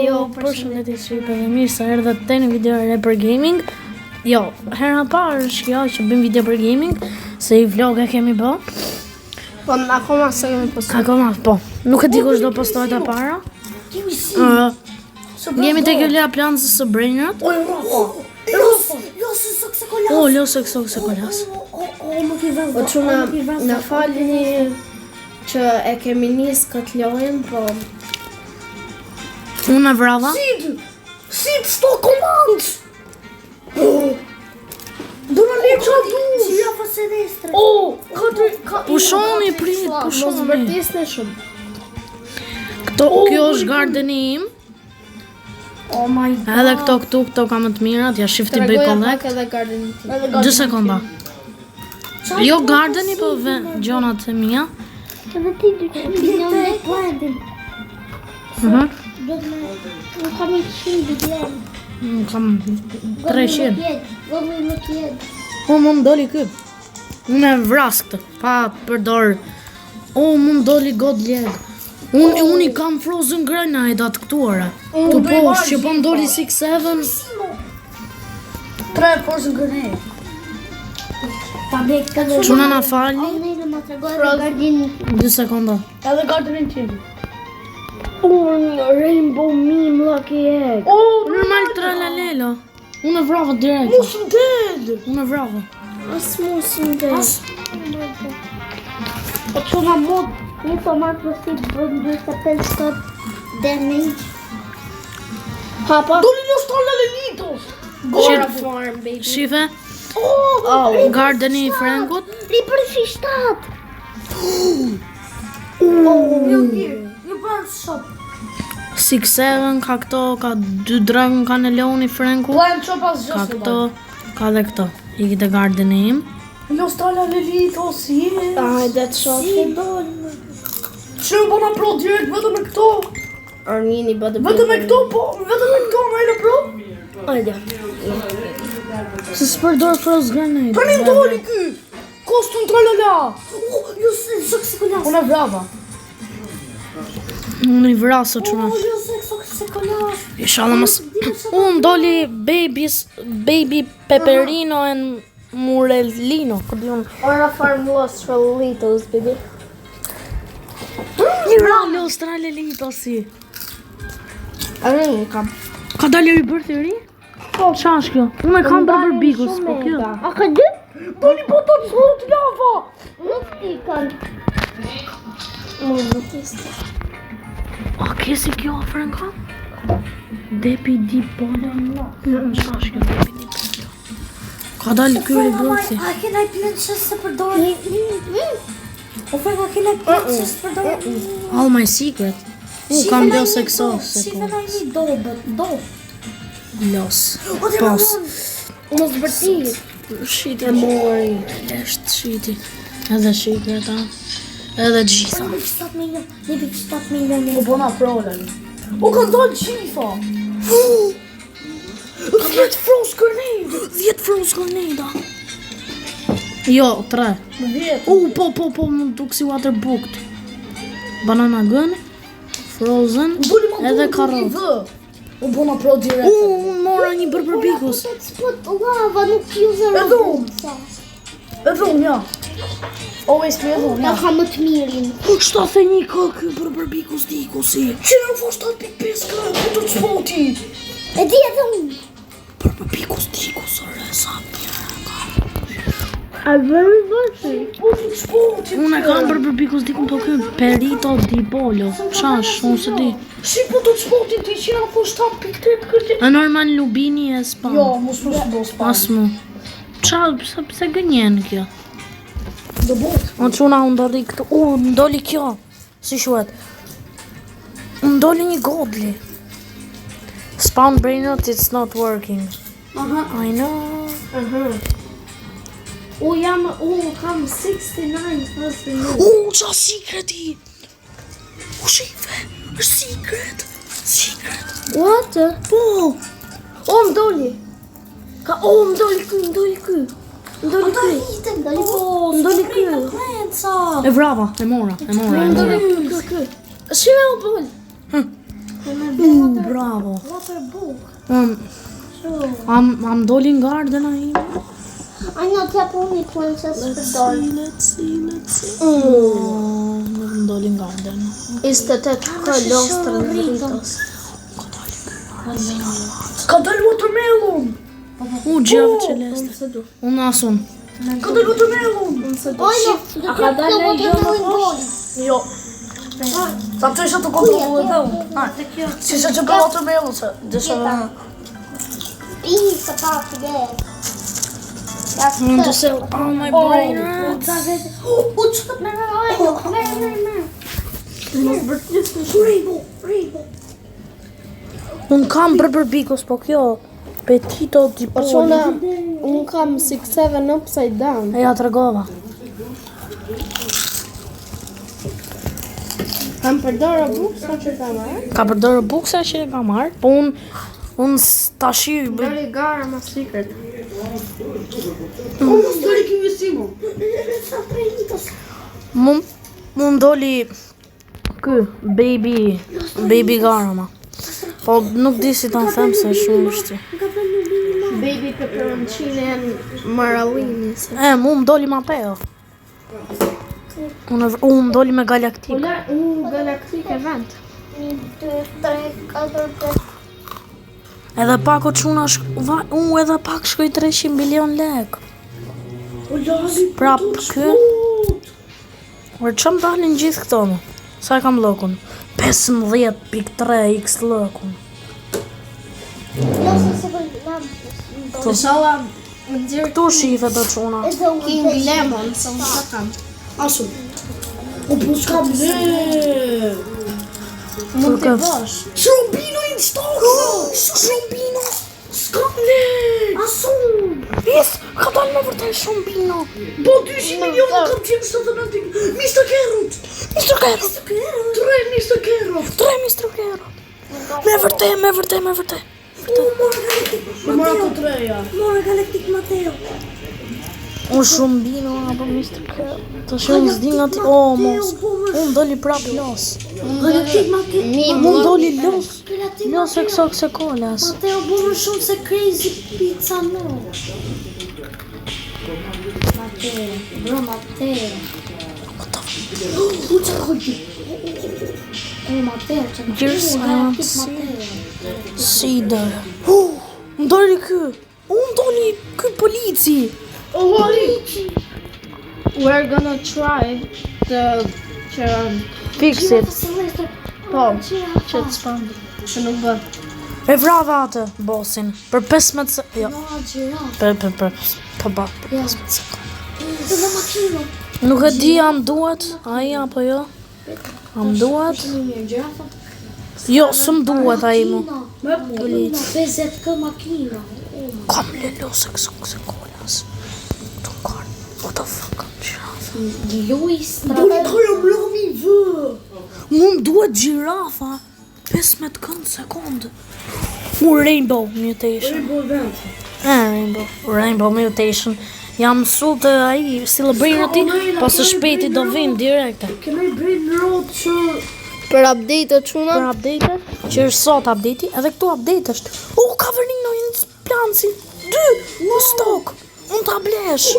Jo, përshëndetje shqipe dhe mirë se erdhët te në video e re për gaming. Jo, hera parë është kjo që bëjmë video për gaming, se i vlog e kemi bë. Po, akoma se kemi postuar. Akoma, po. Nuk e di kush do postohet e para. Jemi te kjo lea plancës së brenjët. Losë se kolas. Po çuna na falni që e kemi nis këtë lojën, po Unë e vrava. Sid, sto komand! Do në lekë që du! Qira fëse destre. Pushoni, prit, Mos pushoni. bërtisni shumë. Kjo është gardeni im. Oh my god. Edhe këto ka më të mirat, ja shifti bëj collect. Edhe gardenin tim. 2 sekonda. Jo gardeni, po gjonat e mia. Edhe ti dy që milion dhe plantin. Do të më kam 100 bidjen. Kam 300. Do më kjetë. O, më ndoli ky. Unë e vras këtë, pa përdor. O, më ndoli god leg. Unë i kam frozen grenade atë këtuara. Të poshtë që po ndoli 6-7. 3 frozen grenade. Çuna na falni. Unë më tregoj edhe gardinin. 2 sekonda. Edhe gardenin tim. Rainbow meme lucky egg. Normal tralalelo. Unë e vrava direkt. Mos më del! Unë e vrava. Asmusim des. Po çuna mod, një tomat vësit bën 25 damage. Hapa. Doli një stalla lelitos! Gora farm baby. Shife, gardeni i Frankut. Ripër shishtat. Një brand shop. 6-7 ka këto, ka 2 dragon ka në leoni Franku. Plan që pas Ka gjësë. këto, ka dhe këto. I këtë gardeni im. Një stalla lelitos, yes! Hajde të shohim. Që më bëna pro direkt vetëm me këto. Armini bëdë Vetëm me këto, po, vetëm me këto në ajde pro. Hajde. Se s'përdor froze grenade. Për një doli ky! Kostun tralala! Jo se kolas. Unë e vrava. Unë i vraso çuna. Jo se kolas. Inshallah mos. Unë doli baby peperino and murellino. Po di unë. Ora farm lost for litos baby. Ralo stralelito si. Armini kam. Ka dalë i bërthi ri? Po, qa është kjo? Unë e kam për bikus, po kjo. A ka dy? Doli po të cot lava! Nuk ti kanë. A kesi kjo, Franko? Depi di polo. Qa është kjo depi di polo? Ka dalë kjo i bërthi. A kena i plenë që se përdojnë? O Frank, a kena i plenë që se përdojnë? All my secret. Kam do seksos. Si vena i një do. Los. Pos. Mos bërtis. Shiti mori. Lesht shiti. Edhe secreta. Edhe gjitha. Një 7 milion. Një 7 milion. U bëna prolen. U ka dalë qifa! 10 froze grenade! 10 froze grenada. Jo, 3. 10. Po, më duk si waterbooked. Banana gun, frozen, Doli ma edhe doli karot. dhe. U bëna pro direkt. Unë mora një bërbikus. Spot lava nuk user Edhe unë. Edhe unë, ja. Always me edhe unë, Ja ja. ka më të mirin. 71 ka ky bërbikus diku si. Që në fo 7.5 ka, po të spoti. E di edhe unë. Bërbikus diku sore sa A vërë vërë? Po të spoti. Unë e kam bërbikus diku po ky Perito di Polo. Qash, unë se di. Si po të spoti ti që në fo 7.8 kërti. E normal Lubini e spam. Jo, mos më së bo spam. Asmu. Qa, pse gënjen kjo? Do bot. O quna unë ndoli këtu. Ndoli kjo. Si shuhet. Unë ndoli një godli. Spawn brainrot, it's not working. I know. Kam 69 first in Qa secreti. Shive, është secret. Secret. What? Po. Më doli. Më doli ky. Ndoli ky. Ndoli ky. E vrava, e mora. Ndoli ky. Shime u bol. Bravo. Water book. Am doli nga ardhena ime. Ai në t'ja puni princess për dorë. Let's see. Nuk më doli nga ardhena. 28 kolostër në rritos. Ka dalë watermelon. Gjave qeleste. Unë asun. Ka dalë watermelon. A ka dalë Jo. Sa të isha të kontrollu edhe unë. Si se që ka watermelon se. Desha dhe në. Pizza party there. Unë të se, oh my brain. Unë kam për bikos, po kjo Petito di Po çuna, unë kam 6-7 upside down. E ja të regova. Kam përdorë buksa që kam marrë. Ka përdorë buksa që e ka marrë, po unë tashi Dori gara ma secret. Më doli ky baby garama. Po nuk di si ta them se shumë vështirë. Baby peperoncini and marallini. Mu më doli ma peo. Unë më doli me galaktik. Galaktik event. 1, 2, 3, 4, 5. Edhe pak o quna unë edhe pak shkoj 300 milion lek. Prap kë. Çam dalin gjithë këto më. Sa e kam lëkun? 15.3 x lëkun. Këtu shife do quna. King Lemon, sa unë sa kam. Asu. O po s'kam le. Mund të bosh. Shrombino in stock. Shrombino. S'kam le. Asu. Yes, ka dalë me vërtet Shrombino. Po 200 miliona kam qenë 79. Mr. Carrot. Mr. Carrot. 3 Mr. Carrot. 3 Mr. Carrot. Me vërtet. Mora të treja. Mora Galactic Mateo. Unë Shrombino apo Mr. Carrot. Të shumë zdi nga ti. O, mos. Unë doli prap los. Galactic Mateo. Unë doli los. Los e këso këse kolas. Mateo bërë shumë se crazy pizza no. Mateo, bro Mateo. Mateo, që Gjërës Galactic si. Mateo. Cider. Më doli ky. Unë doli ky polici. We're gonna try the Fix it. po, që të spandi. Që nuk bë. E vrava atë bosin. Për 15 se... Jo. Për 15 sekonda. Nuk e di am duhet. Ai apo jo. Am duhet. Jo, s'm duhet ai mu. Polici. 50 kë makina. Kam lelose këso këse kolas. Të ngarë. What the fuck kam gjirafa. Luis Mu më duhet gjirafa 15 kënd sekundë. Rainbow mutation. Rainbow mutation. Jam mësu të aji celebrity, pas së shpejti do vinë direkte. Kemi brain rot që... Për update çuna. Për update që është sot update edhe këtu update është. Ka vërnino në plansin 2 në stok. Unë ta blesh.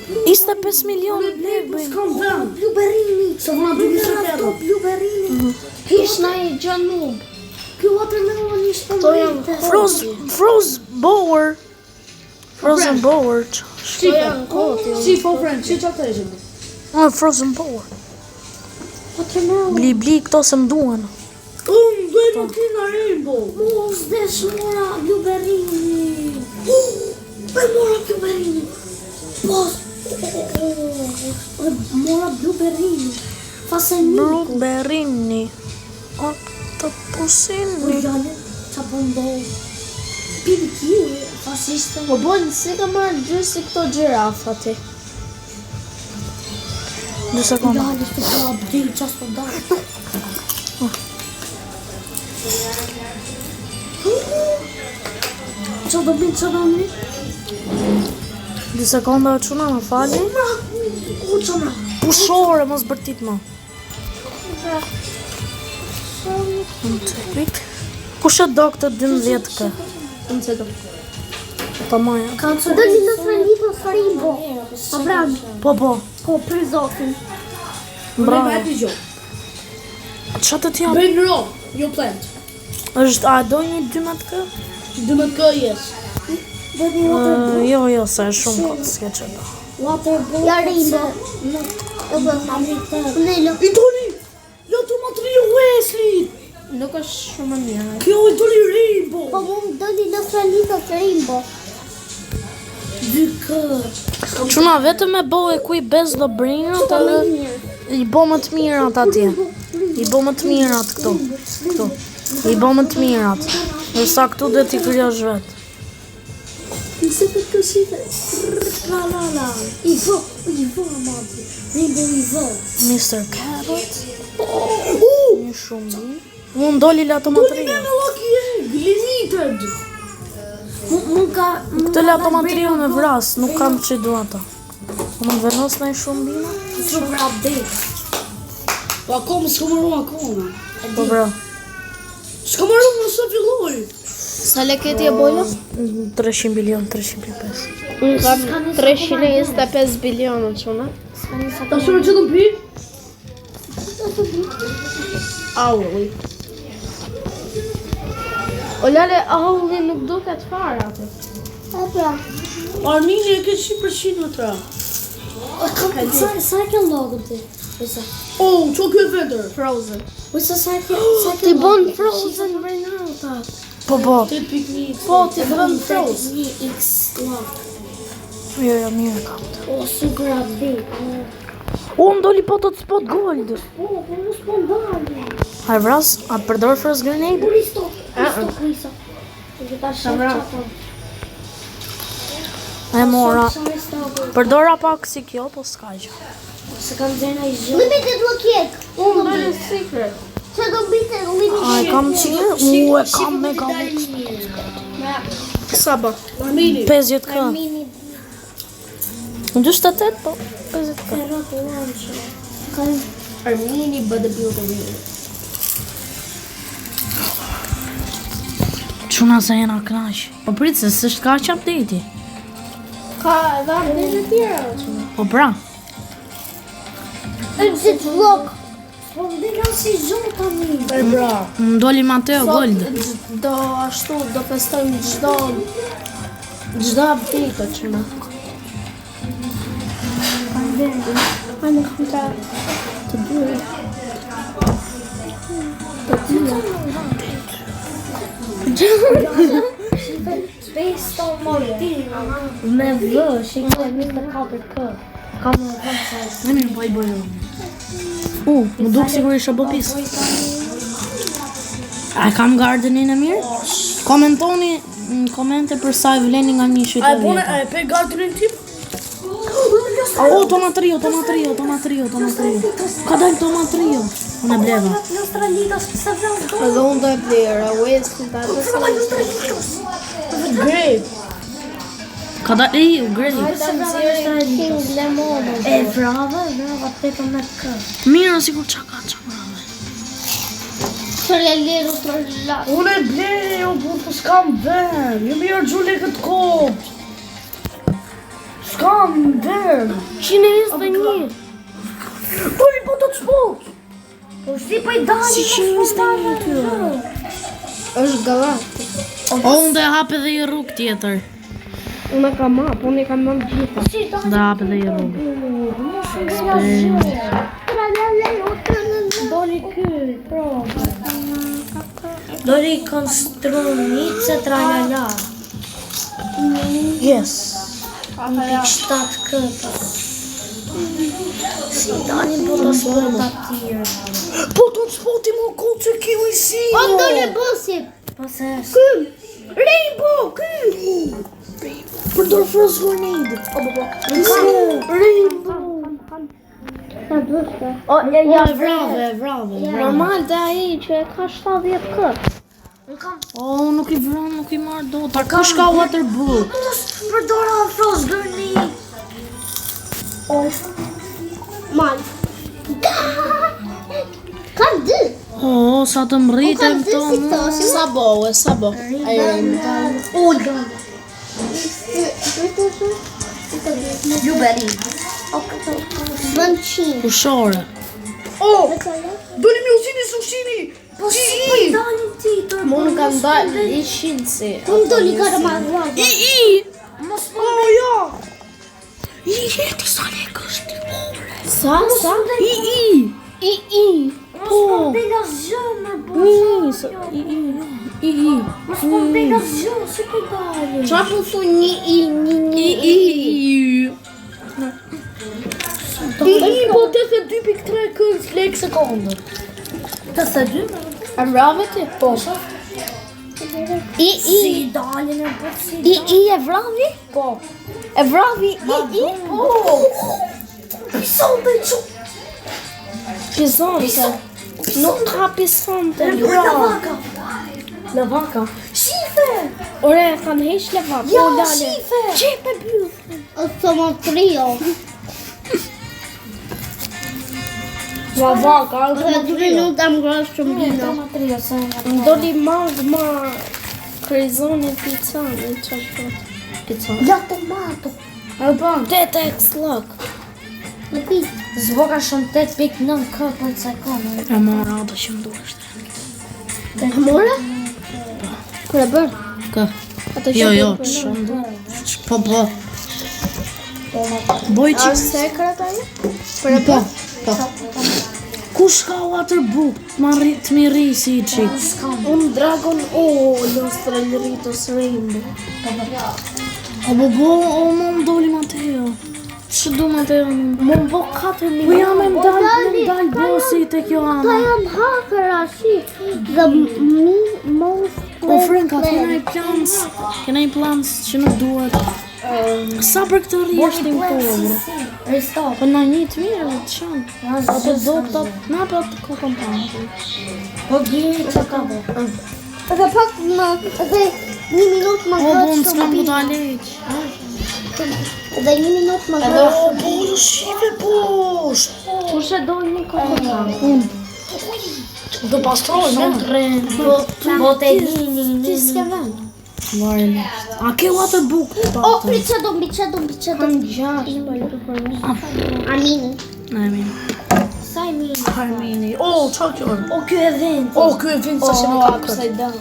25 milion lek bëjnë. S'kam vend. Blueberry. Se vëna të Mr. Carrot. Blueberry. Kish na i gjan nuk. Ky watermelon ishte To jam Frozen Bower. Si po friend, si qatë e gjendë. Frozen Bower. watermelon. Bli këto se më duhen. Dojnë në tina Rainbow. Mos desh mora blueberry. Mora blueberry. Pos. Mora blueberry. Faseniko. Blueberry. Octopusini. Qa pëndoj. Bibi kiwi. Fasiste. Po bojnë si ka marrë gjysi këto gjirafa ti. 2 sekonda. Dali të ka abdil qas për dali. Qa do bin qa do një? 2 sekonda o quna më fali. Pushore mos bërtit më. Sonic Kush e do këtë 12k? Unë se do. Ta maja. Do një neutralitos Rainbow. Abram. Po. Po, për zotin. Bravo. Jo. Qa të t'jam? Bëjnë në ro, jo plant. A do një 12k? 12k yes. Jo, se e shumë këtë s'ke që do. Ja Rainbow. I doli! Jo të matrio Wesley! Nuk është shumë e mirë. Kjo i doli Rainbow! Po mund do një neutralitos Rainbow. 2k. Quna vetëm e bo e kuj bez do brinjat, i bo më të mirat atje. I bo më të mirat këtu. I bo më të mirat. Nërsa këtu dhe t'i kryosh vetë. Nëse të kësite. I vë, amati. Rainbow i vë. Mr. Cabot. Një shumë di. Mund doli latomatria. Lucky egg, limited! Këtë latomatria me vras, nuk kam që du ata. Më në vernos në i shumë bina? Super update. Po akoma s'ka marru akoma. Po bro. S'ka marru nëse filloj. Sa leketi e bojlo? 300 bilion, 355. Unë kam 325 bilionë quna. Ta shumë që të mpi? Aulli. O lale, aulli nuk duket fare atë. Armini e ke 100% në tra. Sa e ke logën ti? Oh, që kjo e vetër? Frozen. Ti bon Frozen Renata. Po. 8.1. Po, ti bën Frozen. Një X log. Jo, mirë kam të. O, super update. Unë doli po të spot gold. Po, mos po ndalë. A e vras? A të përdor frost grenade? Risto. Gjitha shqipë. E mora. Përdora pak si kjo, po s'ka gjë. Se kam zena i zhë. Limit e do kjek. Unë bëjnë secret. Se do bite limit. A e kam qirë? E kam me gamet. Sa ba? Armini. 50k. Mini 28, po 50k. Armini bodybuilder. Quna se jena knash. Po pritë se s'është ka që update-i. Ka edhe update tjera. Po pra. Exit vlog. Po ndina si zonë të mi. Bra. Më doli Mateo Gold. Do ashtu, do festojmë gjdo update që në. Anë këta. Të duhet. Based on Martin. Me vë, shikoj me të 4K. Kam në vëmë Në mirë, po i bojë. Më duk sigur isha bopis. A kam gardenin e mirë? Komentoni në komente për sa e vleni nga një A e shqytë pone, vjetë. a e pe gardenin tip? Tomatrio. Ka dalë tomatrio. Unë e bleva. Neutralitos se vëmë do. Edhe unë do e plera, Wesley ta të sa. Great. Ka dalë great. King Lemon. Bravo, 18K. Mirë, sigur qa ka qa brave. Sërja liru të rëllat. Unë e ble, o bu, po s'kam ven. Jemi argjule këtë kopë. S'kam ven. 121. Doli po të të spot. Po si pa i dali. Si 121 është galat. O, unë dhe hape dhe i rrug tjetër. Unë kam map, unë kam map gjitha. Dhe hape dhe i rrug. Doli ky, Doli konstrumice tralala. Yes. 7K. Si dani po të spot atyre. Po të të spoti më kohë që kjo i si. O doli bosit. Poses. Rainbow, ky. Përdor frost grenade. Rainbow. O, ja, Brave. Normal dhe aji që e ka 70K. O, nuk i vron, nuk i marrë do. Ta kush ka water blue. përdora frost grenade. Mal. Ka dy. O, sa të mritem këto. Sabo. Blueberry. Bançin. Pushore. Oh, doli mi usini sushini. Mund kam dalë 100 si. Unë doli karamell. I. Oh, ja. I, ti sa lekë është ti more. Sa? I. Po. Pega zë më I. Mos po pega zë, si po dalë. Qa po thu një i? I po 82.3 lekë sekondë. 82. E vrave ti? Po. Si dalin e po si. I e vravi? Po. E vravi i? Pisonte çu. Pizonte. Nuk ka pizonte. Lavaka. Shife. Ore, kanë heq leva. Ja, Po dale. shife. Qepe byth. O sono trio. Lavaka. Ora 2 minuta më grosh çombino. Më doli magma krizoni pizzani. Qa pizzani? Ja tomato. Tete x-lok. Në pi. Zvoka shumë 8.9 për sekondë. E mora ato që më duhet. More? Kër e bërë? Kë? Ato Jo, shumë duhet. Po. Boj A qik. sekret ajo? Po. Kush ka waterbook? Të mi rri si qik. Un Dragon Los Trellritos Rainbow. O më doli Mateo. Që du Mateo? Më bo 4 Po minuta. jam e mdal bossi të kjo Ta ama. janë hakera, si. The most O Franka, kena i plans që nuk duhet. Sa për këtë rri është impovër? Po na një të mirë, të shanë. Apo do të na pa të kokon panë. Po gjeni që ka bo. Edhe pak më, edhe 1 minutë më O, grosh bon, s'kam çombino. ku ta leq. Edhe 1 minutë më grosh. O, po, shife posh. Kush e dojnë një kokon? Do pastroj, ne? Po te lini. Ti s'ke vend. Varë lështë. A ke waterbook? O, biçedon. Kam 6 po i përpërme. Amini. Ne, mi. Sa i mini. Armini. O, qa kjo? O, kjo e vend. O, kjo e vind sa që me kakët. Upside down.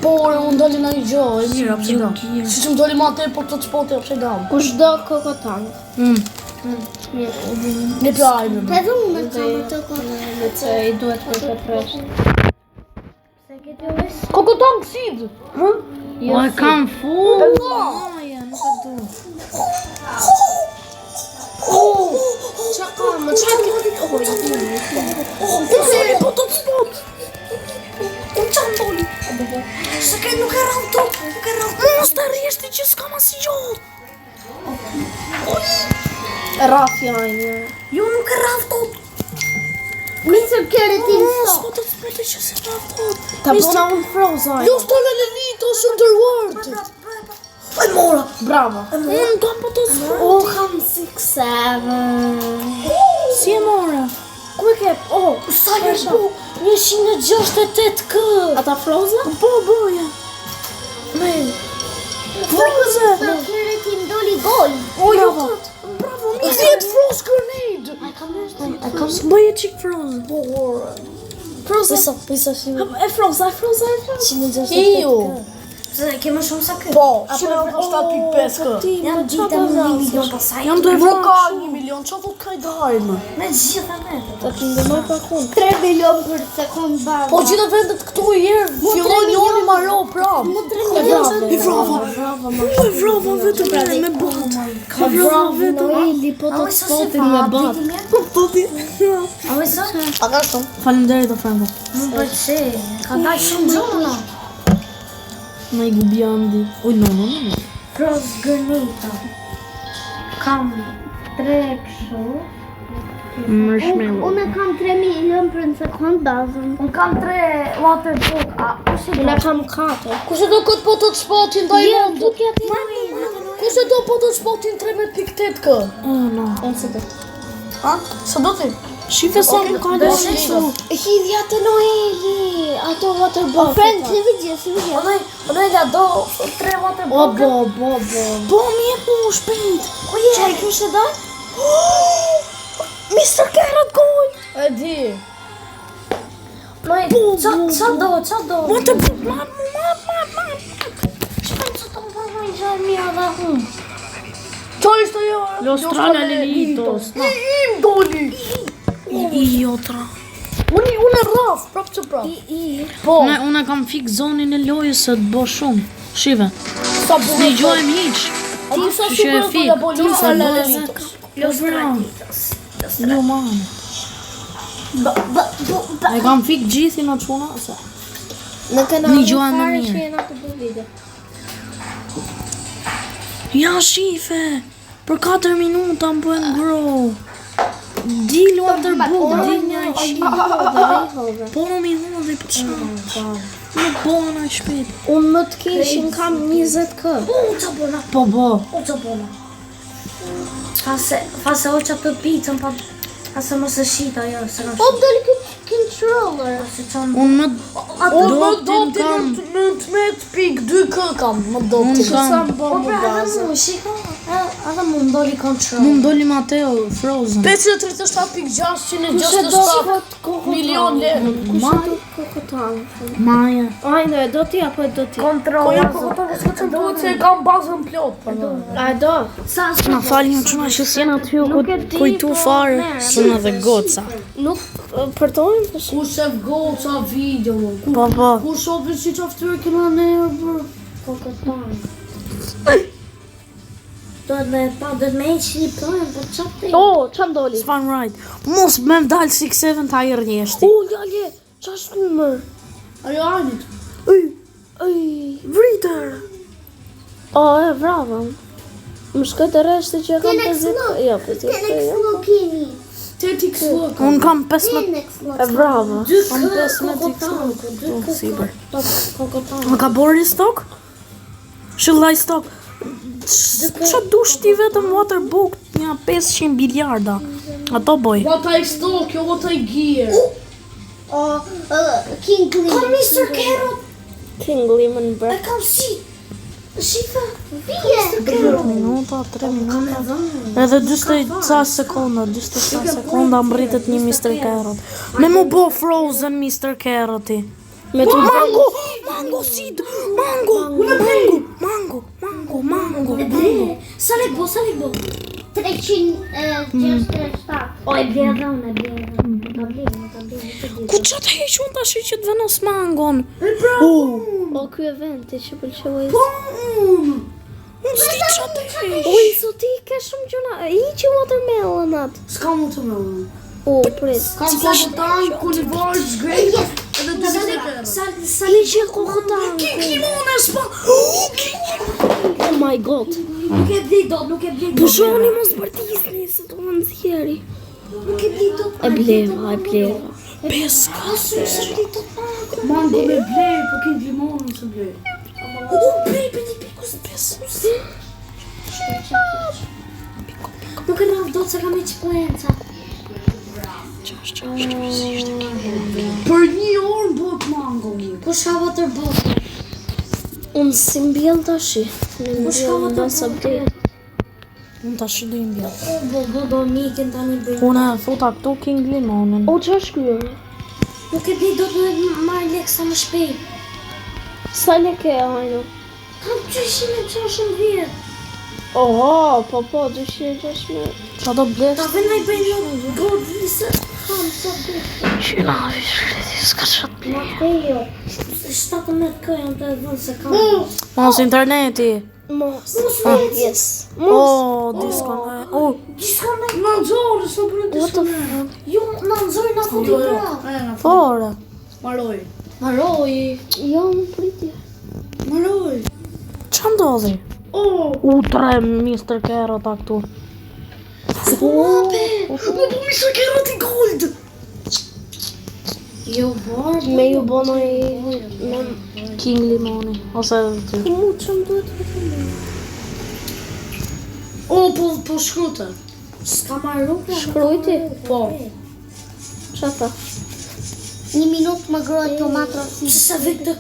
Po, unë doli në i gjo, e mirë, upside down. Si që më doli ma te, po të shpote upside down. Kush do kokotan? Ne pjajnë. Edhe unë në qamë të kohë. Me që i duhet për të presh. Kokotang sid. O, e kam full. Maja, nuk e du. Qa ka, më qa Sorry, po të spot. Unë qanë doli. Se ke nuk e rrallë tot, nuk e rrallë. Mos të rrishti që s'kam as gjot. Rafja një. Jo, nuk e rrallë tot. Mr. Keretin Mos so. po të spote që se ta thot. Ta bona unë froza. Jo, stole Lelitos Underworld. Aj mora. Bravo. Unë kam po të spote. O, kam 6-7. Si e mora? Ku e ke? O, Sa e shpo? 168 kë. ata froza? Po, boja. Mr. Keretin doli gol. O, jo, tot. Bravo, mi. 10 frost grenade. Bëje qik frozen. Froza? Pisa si. E froza. 168 Iyo. Se ke më shumë sa kë? Po, 107.5 kë. Jam gjithë më 1 milion pasaj. Jam të e Nuk ka vrak. 1 milion, qa vot ka i dajmë? Me gjitha me. Ta të ndëmoj pa kun. 3 milion për sekund baba. Po gjithë vendet këtu i herë, fillon njoni ma ro prap. E I vrava. E vrava vetëm me bot. Ka bravo vetëm. Noeli, po të spotin me bat. A ka shumë? Faleminderit o Franko. Më përse, ka daj shumë gjona. Ma i gubi andi. Uj, no. Frost grenade. Kam 3 kështu. Marshmallow. Unë kam 3 milion për në sekund bazën. Unë kam 3 waterbook, a kushe do? Unë kam 4. Kushe do këtë po të spotin Diamond? Tukja ti Kushe do po të spotin 13.8 kë? Oh, no. Unë se të. Ha? Sa do ti? Shife sa më ka lënë këtu. Hidhja të Noeli, ato waterbox. Friend, si vidje. Unë ja do 3 water O, box. Po mi e po shpejt. Çaj kështë dal? Mr. Carrot Gold. E di. Qa do? Water man. Shpejt që të më përmoj gjarë mija dhe hum. Qa ishte jo? Los Tralalitos. Im doli. I jotra. Unë rraf, prap që prap. Po. Unë kam fik zonin e lojës se të bo shumë. Shive. Sa bu Një gjojmë hiq. Ti sa Që e fik. Ti sa lalitos. Jo man. E kam fik gjithin atë quna. Në kanal Një gjojmë më fare mirë. që jena të bë video. Ja shife. Për 4 minuta më bëhen grow. Dil waterbook, dil një Po mi hodhi për qa. Nuk bëhen aq shpejt. Unë më të keshin kam 20k. Qa bona? Po bo. Qa bona? Fase o qa të pizën pa... Fase më se shita jo, se në Po doli controller. Se qanë... Unë më Më do t'im kam. 19.2k kam, më do Unë t'im. kam. Bo më bazë. Mu, shiko, edhe mu më doli control. Mu më doli Mateo Frozen. 537.697 milion lirë. Kokotan. Maja. Ajde, do ti apo do ti? Ko ja duhet se kam bazën plot. A do? Na falni një quna që s'jena t'ju kujtu fare. Quna dhe goca. Nuk përtojnë? Ku shef goca video. Po. Ku shofi si qaftyrë këna ne bër. Do me iqë një plan, po qatë të O, qam doli? S'fan right. Mos me m'dal 6-7 ta i rnjeshti. O, lale, qa shkumër? Ajo anit. Vriter. O, e bravo. Më shkoj të reshtë që kam 50. Jo, 50. Tenex Lokini. Tetik slok. Unë kam 15. Tenex E Lokini. bravo. Kam 15 Siber. Kokotan. Më ka bori stok? Shëllaj stok. Qa dush ti vetëm waterbook një 500 biliarda. Ato boj. What I stalk, jo what I gear. King Lee. Ka Mr. Carrot. King Lemon Bread. Kam si. Shifa. Bie. 3 minuta. Edhe 20 ca sekonda, 20 ca sekonda mbritet një Mr. Carrot. Me mu bo Frozen Mr. Carroti. Me të Mango seed, mango. Sa lek bo? 367. O, e bje dhe unë, e bje dhe unë. Ta bje. Ku qa të heq unë tash që të venos mangon? O, kjo e venti që pëlqeu e Unë s'di qa të heq. O, i so ti ke shumë gjuna. I që watermelonat. S'ka mu të me unë. O, pres. Kam kokotan, kulivarës, grape, edhe 2 Mr. I që kokotan. Limone, s'pa. Oh my god. Nuk e bje do, nuk e bje do. Pushoni mos bërtisni se do më nëzjeri. Nuk e bje do. E bleva. Peska. Mango me blej, po ki limone se blej. Nuk e rraf do se kam e qëplenca. Për 1 orë bot mango mu. Ku shka waterbox? Unë si mbjell tashi. Në mbjell në sa bje. Unë tash do i mbjell. Do mikin tani bëj. Unë e futa këtu King Limonin. O, që është kjo? Nuk e bje do të marrë lek sa më shpejt. Sa le ke, hajno? Kam 360. Oho, po, 260. Qa do blesh? Ta venaj bëj në godisë. Kam sa bëj. Qina, s'ka qatë ble. Matejo, 17 këjën të dhënë se kam. Mos interneti. Mos. Yes. O, disconnect. O, Disconnect. Në nëzorë, s'o për disconnect. Jo, në nëzori në fotograf. fore. Maroj. Maroj. Jo, më priti. Maroj. Qa ndodhi? U 3 Mr. Carrot a këtu. Më bu Mr. Carrot i gold. Jo, bërë. Me ju bonoj me... King Limoni. Ose edhe ty. I mu që më duhet të O, po shkrute. S'ka marru. shkrujti. Po. Çfarë? 1 minutë më grojë tomatë Pse se vik të...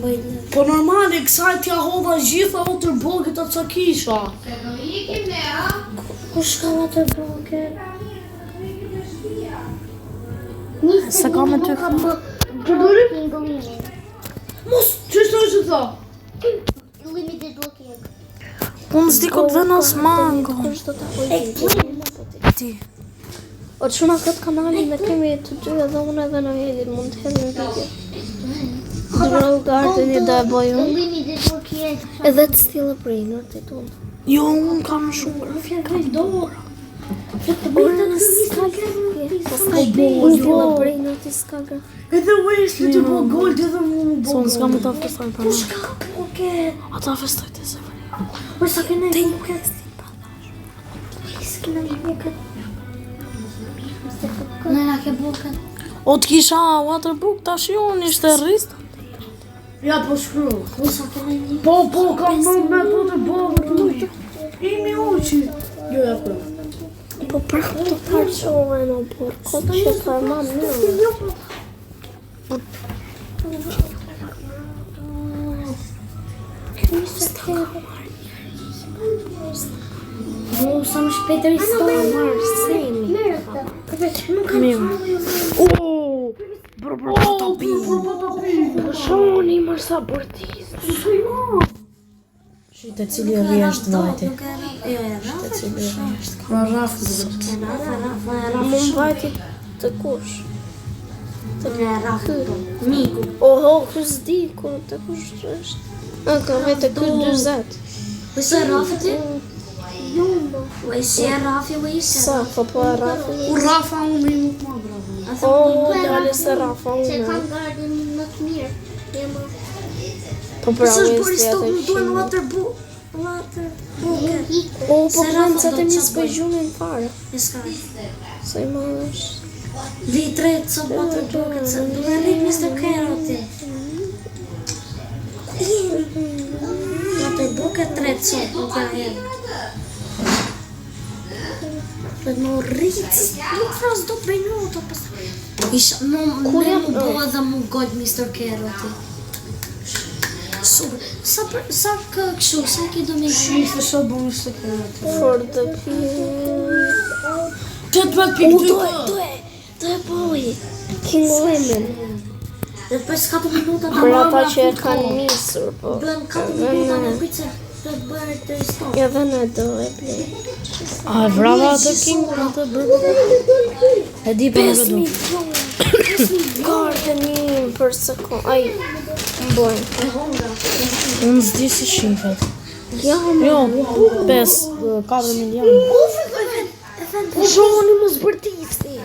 Bëj. Po normali, kësaj t'ja hodha gjitha o tërbogit atë që kisha. Kush ka atë broke? Se ka me ty. Mos, qështë është tha? Limited looking. Unë s'di këtë venos mango. Kush do ta bëj? Ti. O çuna këtë kanalin e kemi të dy edhe unë edhe në Hedin mund të hedhim video. Grow garden i da e bëj unë. Limited looking. Edhe të stile brainer të tonë. Jo, unë kam shumë grafika. Unë s'ka grafike. Pastaj bëj stile brainer të s'ka grafike. Edhe Wesley të bo gold edhe mu më bo So, unë s'kam gold. të ta festoj për në. Oke. Ata festoj të se vërë. Po sa kene Te buke? S'kena buket. Nëna ke buket. O të kisha waterbook, tash jo, unë ishte rrist. Ja, po shkru. Po sa kena një. Po, kam në me po të bo rruj. Imi uqi. Jo, ja, po. Po për këtë parqove në por, këtë që ka ma mirë. Po sa më shpejtër i sto. Marë, semi. Mirë. O, bërë të pi. Shoni mërë sa bërtis. Shite cili e rjesht vajti. Pra rafë dhe. Më mbajti të kush. Miku. Oho, kush di, ku të kush është. A, ka vete kush 20. Po sa rafë ti? Po si e rafë o ishe? Sa, po e Rafa. U rafa unë i nuk ma bravo. O, dali se Rafa Se unë. kam garden më të mirë. Jema. Po pra Pësë është unë bërë si stop atë më duhen shimë. waterbook. O, po plancat e mi s'pëj gjumin fare. E s'ka. Sa i madh është. Dhe i tretë sa waterbook se duhe rrit Mr. Carrot. Waterbook e tretë sa po ka herë. Për më rritë, nuk fras do për minuta pas. Isha, më bo edhe mu god Mr. Carrot. Super, sa këshu, sa ki do me këshu? Ishte shumë bu Mr. Carrot. For the people. 18.2. Do e boj. King Lemon. Dhe për 4 minuta Për ata që e kanë nisur, po. bën 4 minuta në pizza të bërë të stop. Ja dhe ne do e blej. A e vrava atë king, atë bërë. E di për në gëdu. Gardenin për sekund. Ai, më bojnë. Unë s'di si shifet. Ja, më. Jo, 4 milion. Shoni më zbërtisti.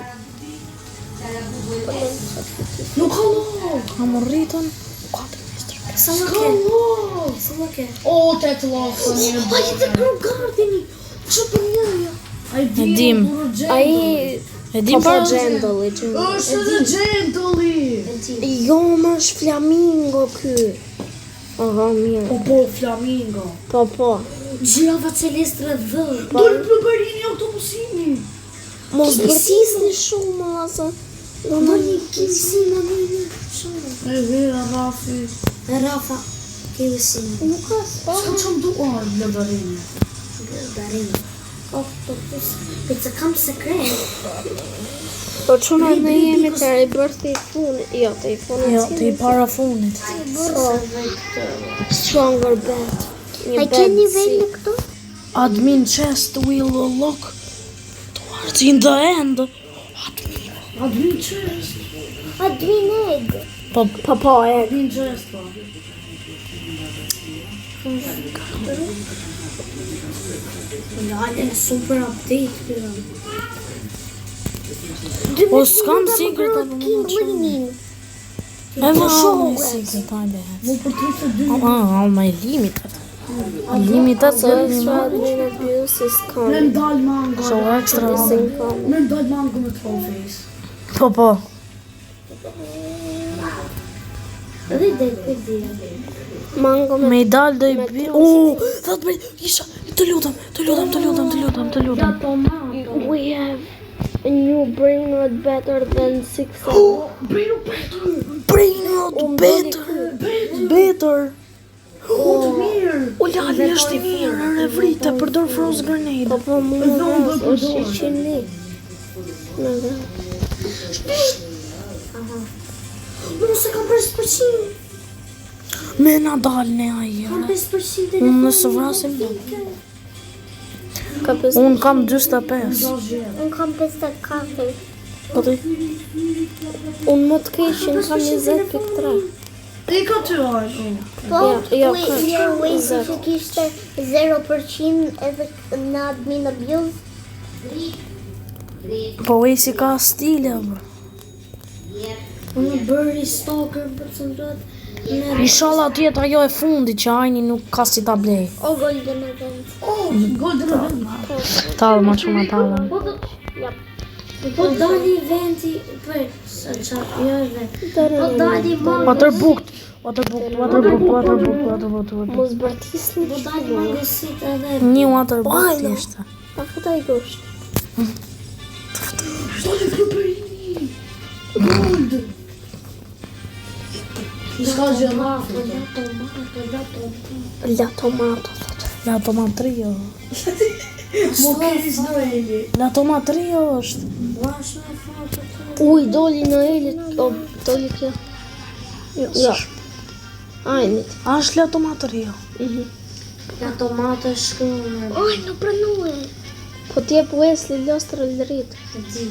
Nuk ka lo. Kam rritën. Sa më ke? Sa më ke? O, të të lafë një Ai të pro gardeni. Ço për njëja. Ai E dim. Ai, E di po për gjendoli. është edhe gentoli. Jo, më është flamingo ky. Oho, mirë. Po, flamingo. Po. Gjirava celestre dhë. Dojnë plëbërini i autobusimi. Mos bërtisni shumë, më lasë. Do një kisi në një shumë. E vera, Rafi. Rafa, kisi. Nuk ka spa. Ska që më duar plëbërini. Darini. Octopus. Pizza kam sekret. Po çuna ne jemi të rebërth të i funit. Jo, të i funit. Jo, të i para funit. Stronger band. A ke nivel në këto? Admin chest will lock towards in the end. Admin qest. Admin egg. Po, e. Admin qest, pa. Lale, super update këra. Po s'kam secret apo më në qënë. E më shumë secret, hajde. Mu për 32. Ma i limitat. Limitat se So extra admin abuse is Me coming. ndalj mango. So extra. Me ndalj mango me trophies. Po. Dhe dhe dhe. Mango me Me i dal dhe i bi... Thot me... Isha... Të lutam. We have New brain rot better than 6 Brain rot better. O lali është i mirë, e vrite, përdor frozen grenade. Po mu është 100 Mos e kam 5%. Me na dal ne ajere. 5% Unë nësë vrasim do. Ka 5. Unë kam 25. Unë kam 54. Po ti? Unë më të keqin kam 20.3. I ka ty ajë. Po, Ja, Waze që kishte 0% edhe në admin abuse. Po Waze ka stile, bro. Unë bëri stalker percentuat. Inshallah tjetë ajo e fundi që ajni nuk ka si ta blej. O golden event. Golden event. Talë ma qëma talë. Po dali eventi për sa jo event. Po dali Waterbooked. Mos bratisni Po dali mangësit edhe. Një waterbooked ishte. Pa këta i gosht. Ska gjë La tomato. La tomatrio. Mo kis në Eli. La tomatrio është. Uj, doli në elit. O, doli kjo. Ja. Ajnit. Ashtë la tomatrio. La tomate shkruar. Aj, në pranue. Po t'jep Wesley lostër lërit. Di.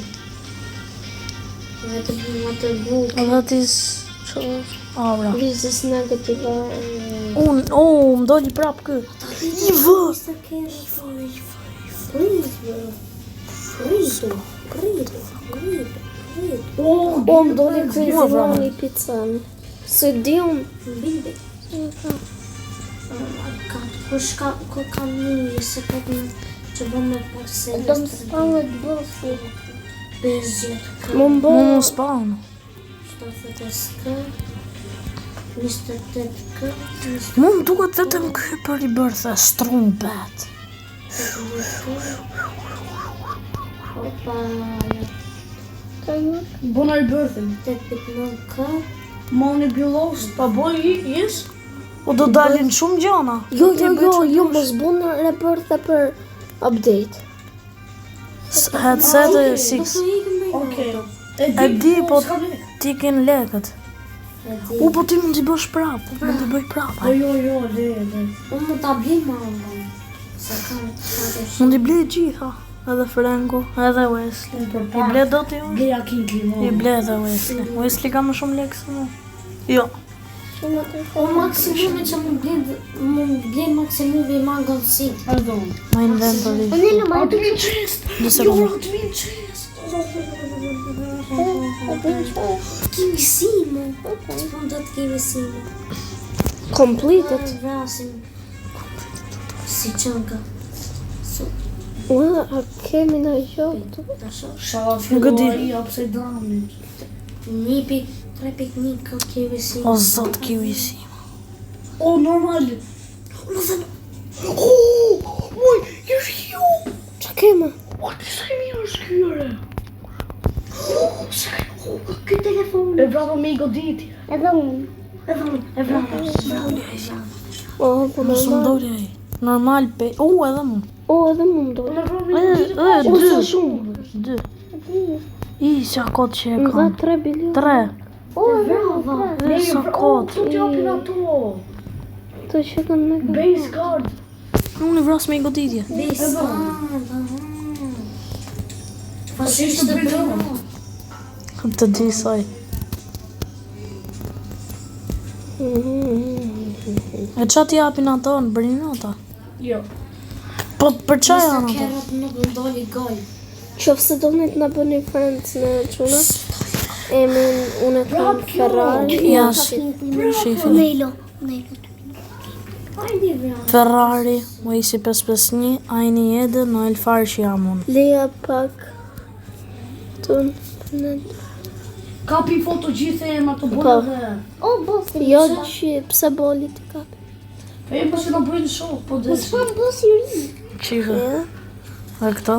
Vetëm waterbook. Edhe tis... Abra. This is negative. Më doli prap kë. I vë. O, më doli crazy money pizzan. Se di unë. Ko kam një se këtë që bëm me parcel. Do më spamet bosi. 50 Mu më spawn. 70 28 Mu më duket vetëm kë për i bërthe strong bat. Opa, Bona i bërthim. 8.9 Moni biologës, pa boj jes? O do dalin shumë gjana. Jo, mos bunë reporta për update. Headset e 6. Okej. E di, po ti ken lekët. Po ti mund t'i bësh prap. Mund t'i bëj prap. Jo, le. Unë më ta blim mama. Sa kam Mund t'i blej gjitha. Edhe Franco, edhe Wesley. I ble do t'i unë? Bleja kin klimon. I ble edhe Wesley. Wesley ka më shumë lekë se mu. Jo. O maksimumi që më blen maksimumi i mangon si. Ardon. Ma inventory. Nëse po më. Kimi simo. Që po do të kemi simo. Completed. Vrasim. Si qënka. Ua, a kemi në gjotë. Shala fillua i upside down. 3.1 ka kemi simo. O zot kiwi si. O, normal. Moj, jesh ju. Qa kema? O, ti sa i mirë është kyre. Ky telefon. E vrapa me i goditi. Edhe unë. E vrapa. O, po Mos më normal. doli ai. Normal pe. Edhe mu. O, edhe mund do. Dy. Dy. I sa kot që e Më dha kam. 3 bilion. 3. O, brava. Dhe sa kot. Tu t'japin ato. Të që kanë në këtë. Base card. Unë i vras me i goditje. Fasishtë të bëjnë. Të disaj. E qa t'i japin ato në brinota? Jo. Po për qa janë ato? Kerot nuk më doli goj. Qofë se do në të në bëni friends në quna. Emin, unë e kam Ferrari. Ja, shifin. Nejlo. Ferrari, Waze 551, Ajni Ede, në Elfar që jam unë. Leja pak. Tun. Kapi foto gjithë e ma të Po. bërë dhe. O, bosi. Jo që pse boli të kapi. E po që në bëjnë shoh, po dhe si. Kam bosi ri. Qifë. Dhe këto?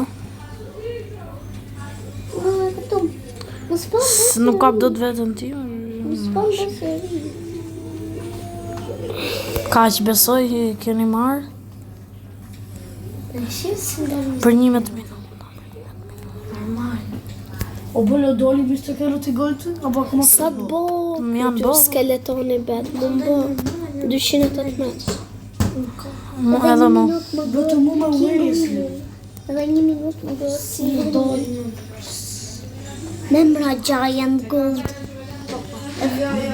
Nuk kap do të vetën ti. Ka që besoj keni marrë për 11 minuta. O bëllë doli Mr. Carrot i gojtë? Apo akoma Sa të bo, Janë ty bo. skeletoni bet, më bo 218. Edhe mo. Bëtë mu me Wesley. Edhe 1 minutë më do si Memra Giant Gold.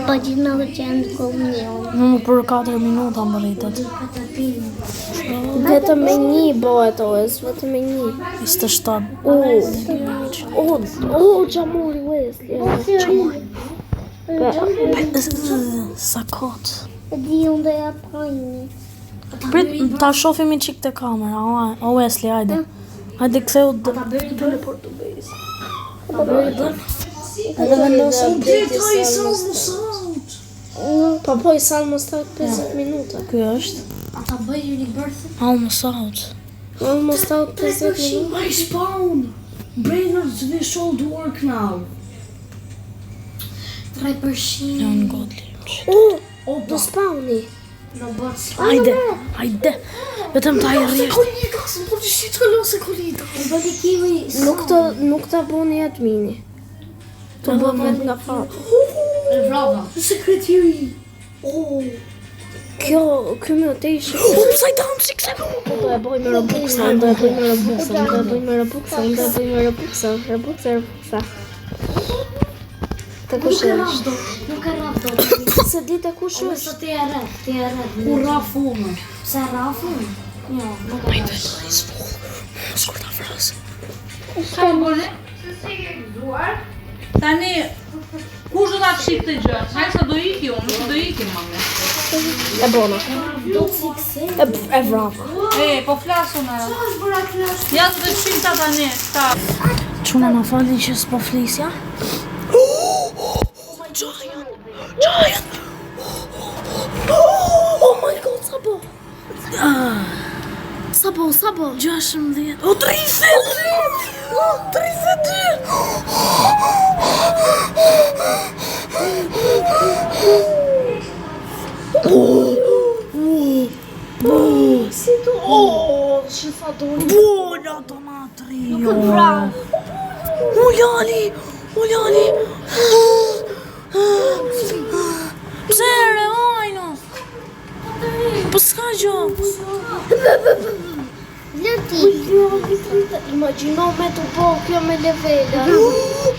Original Giant Gold njën. Më për 4 minuta më rritet. Vetëm me 1 bëhet OS, vetëm me 1. 27. Gjamori Wesley. Sa kot. E di unë do ja prajni. Prit, ta shofim i qik të kamera. O Wesley, hajde. Hajde ktheu Edhe vendosën dita i salmosat. Po i salmos 50 minuta. Ky është Ata bëjë rebirth. almost out. Almost out 50 minuta. I spawn. Brainers they should work now. 3%. Janë godli. Do spawni. Hajde, hajde. Vetëm ta i rrisht. Kolita, së po të shqit kalose kolita. Nuk ta buni admini. Të bëm vetë nga fata. Sekretiri. Kjo më të ishë. Upside down 6 Do e bëj me Robuxa. Të kush është? Nuk e rap do. Se di të kush Sot është? ti e rap. Ku rafunë. Pse rafun? Jo, nuk e rap. Skurta frasë. Tani, kush do ta fshit këtë gjë? Hajde sa do iki unë, nuk do ikim më. E bona. Do fikse. E vrava. Po flasun e. Ja të fshim ta tani, ta. Quna na falin që s'po flisja. Giant! Oh my god, sa po? Sa po? 16. O, 32! Si tu? Që sa doli. Bola të matri! Nuk e vrau! Uljali! Pse re, ojno? Po s'ka gjo? Lëti. Imagjino me të po kjo me levela.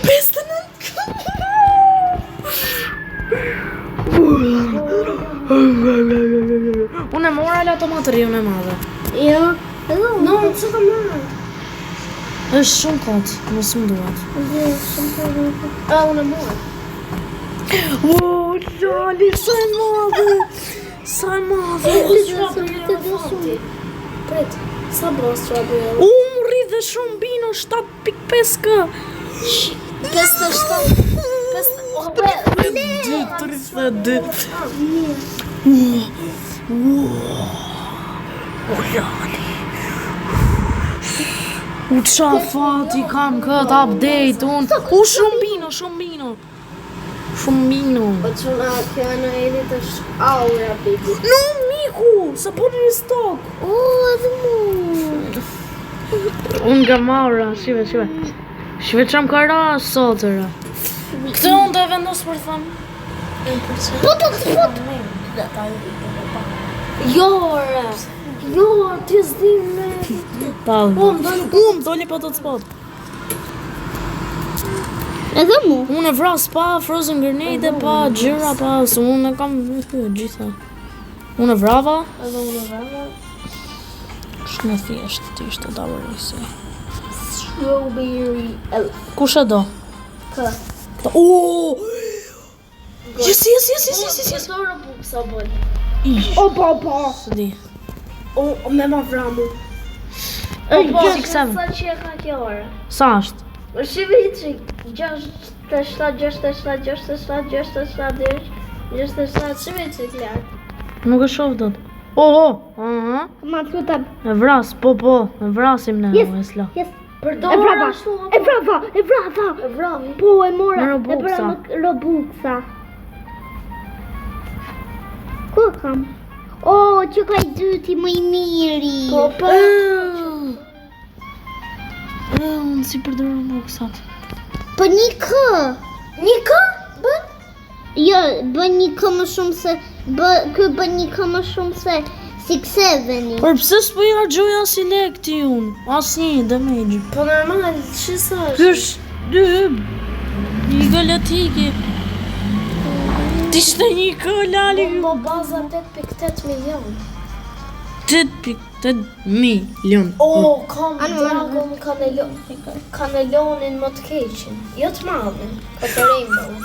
59! Unë e mora la të matri, unë e madhe. Jo. No, çka ka marrë? është shumë kot, mos më duhet. Unë e mora. Lali, sa e madhe! Sa e madhe! Prit, sa bro strawberry? Më rrit dhe shumë bino, 7.5k! 32. O Lali! U qa fati kam këtë update unë. Shumë bino. Po çuna kjo në edit është aura baby. No, miku, sa po në stok. Edhe mu. Unë nga maura, shive. Shive qam ka ra sotëra. Këtë unë do e vendos për thëmë. Jo, ti s'di me. Unë doli pa të të spot. Edhe mu. Unë e vras pa frozen grenade, pa gjyra, pa së unë e kam gjitha. Unë e vrava. Edhe unë e vrava. Shme thjesht, ti ishte da vërisi. Strawberry elf. Kush e do? Kë. Yes. Do Robux a boj. Pa. Së di. Me ma vramu. Po, 6-7. Sa që e ka kjo orë? Sa është? Shive i qik, 6, 7, 6, 7, shive i qik lartë. Nuk e shoh dot. Aha. Ma të kutam. E vras, po, e vrasim ne, Esla. E vrava. Po e mora. E bëra me Robuxa. Ku kam? O, që ka I dyti më I miri. Po. Unë si përdor Robuxat. Po një kë. Një kë? Bën? Jo, bën një kë më shumë se... Kë bën një kë më shumë se... 6-7-i. Por pse s'po I harxoj as I lekti unë? Asnjë damage. Po normal, ç'sa Ky është 2 hyb. Një galatike. T'ishte një kolali. Po baza 8.8 milion. 8.8 milion. O, kam Dragon Canelonin më të keqin. Jo të madhin, ka të Rainbow.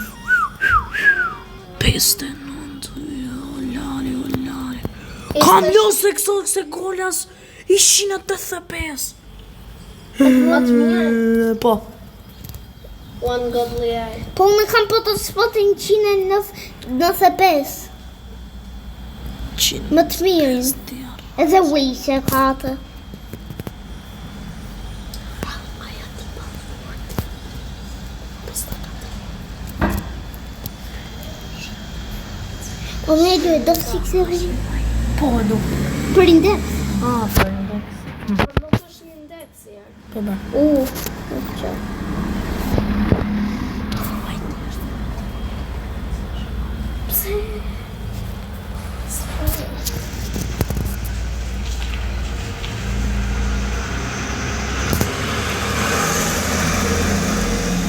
59. O lali. Kam jo se golas 185. Më të mirë. Po. One Godly Eye. Po unë kam po të spotin 195. Më të mirë. Edhe Wish e ka atë. Po me e duhet, do të 6-7. Po do. Për index. Për index. Nuk është një index, jarë. Po ba. Që. Pse?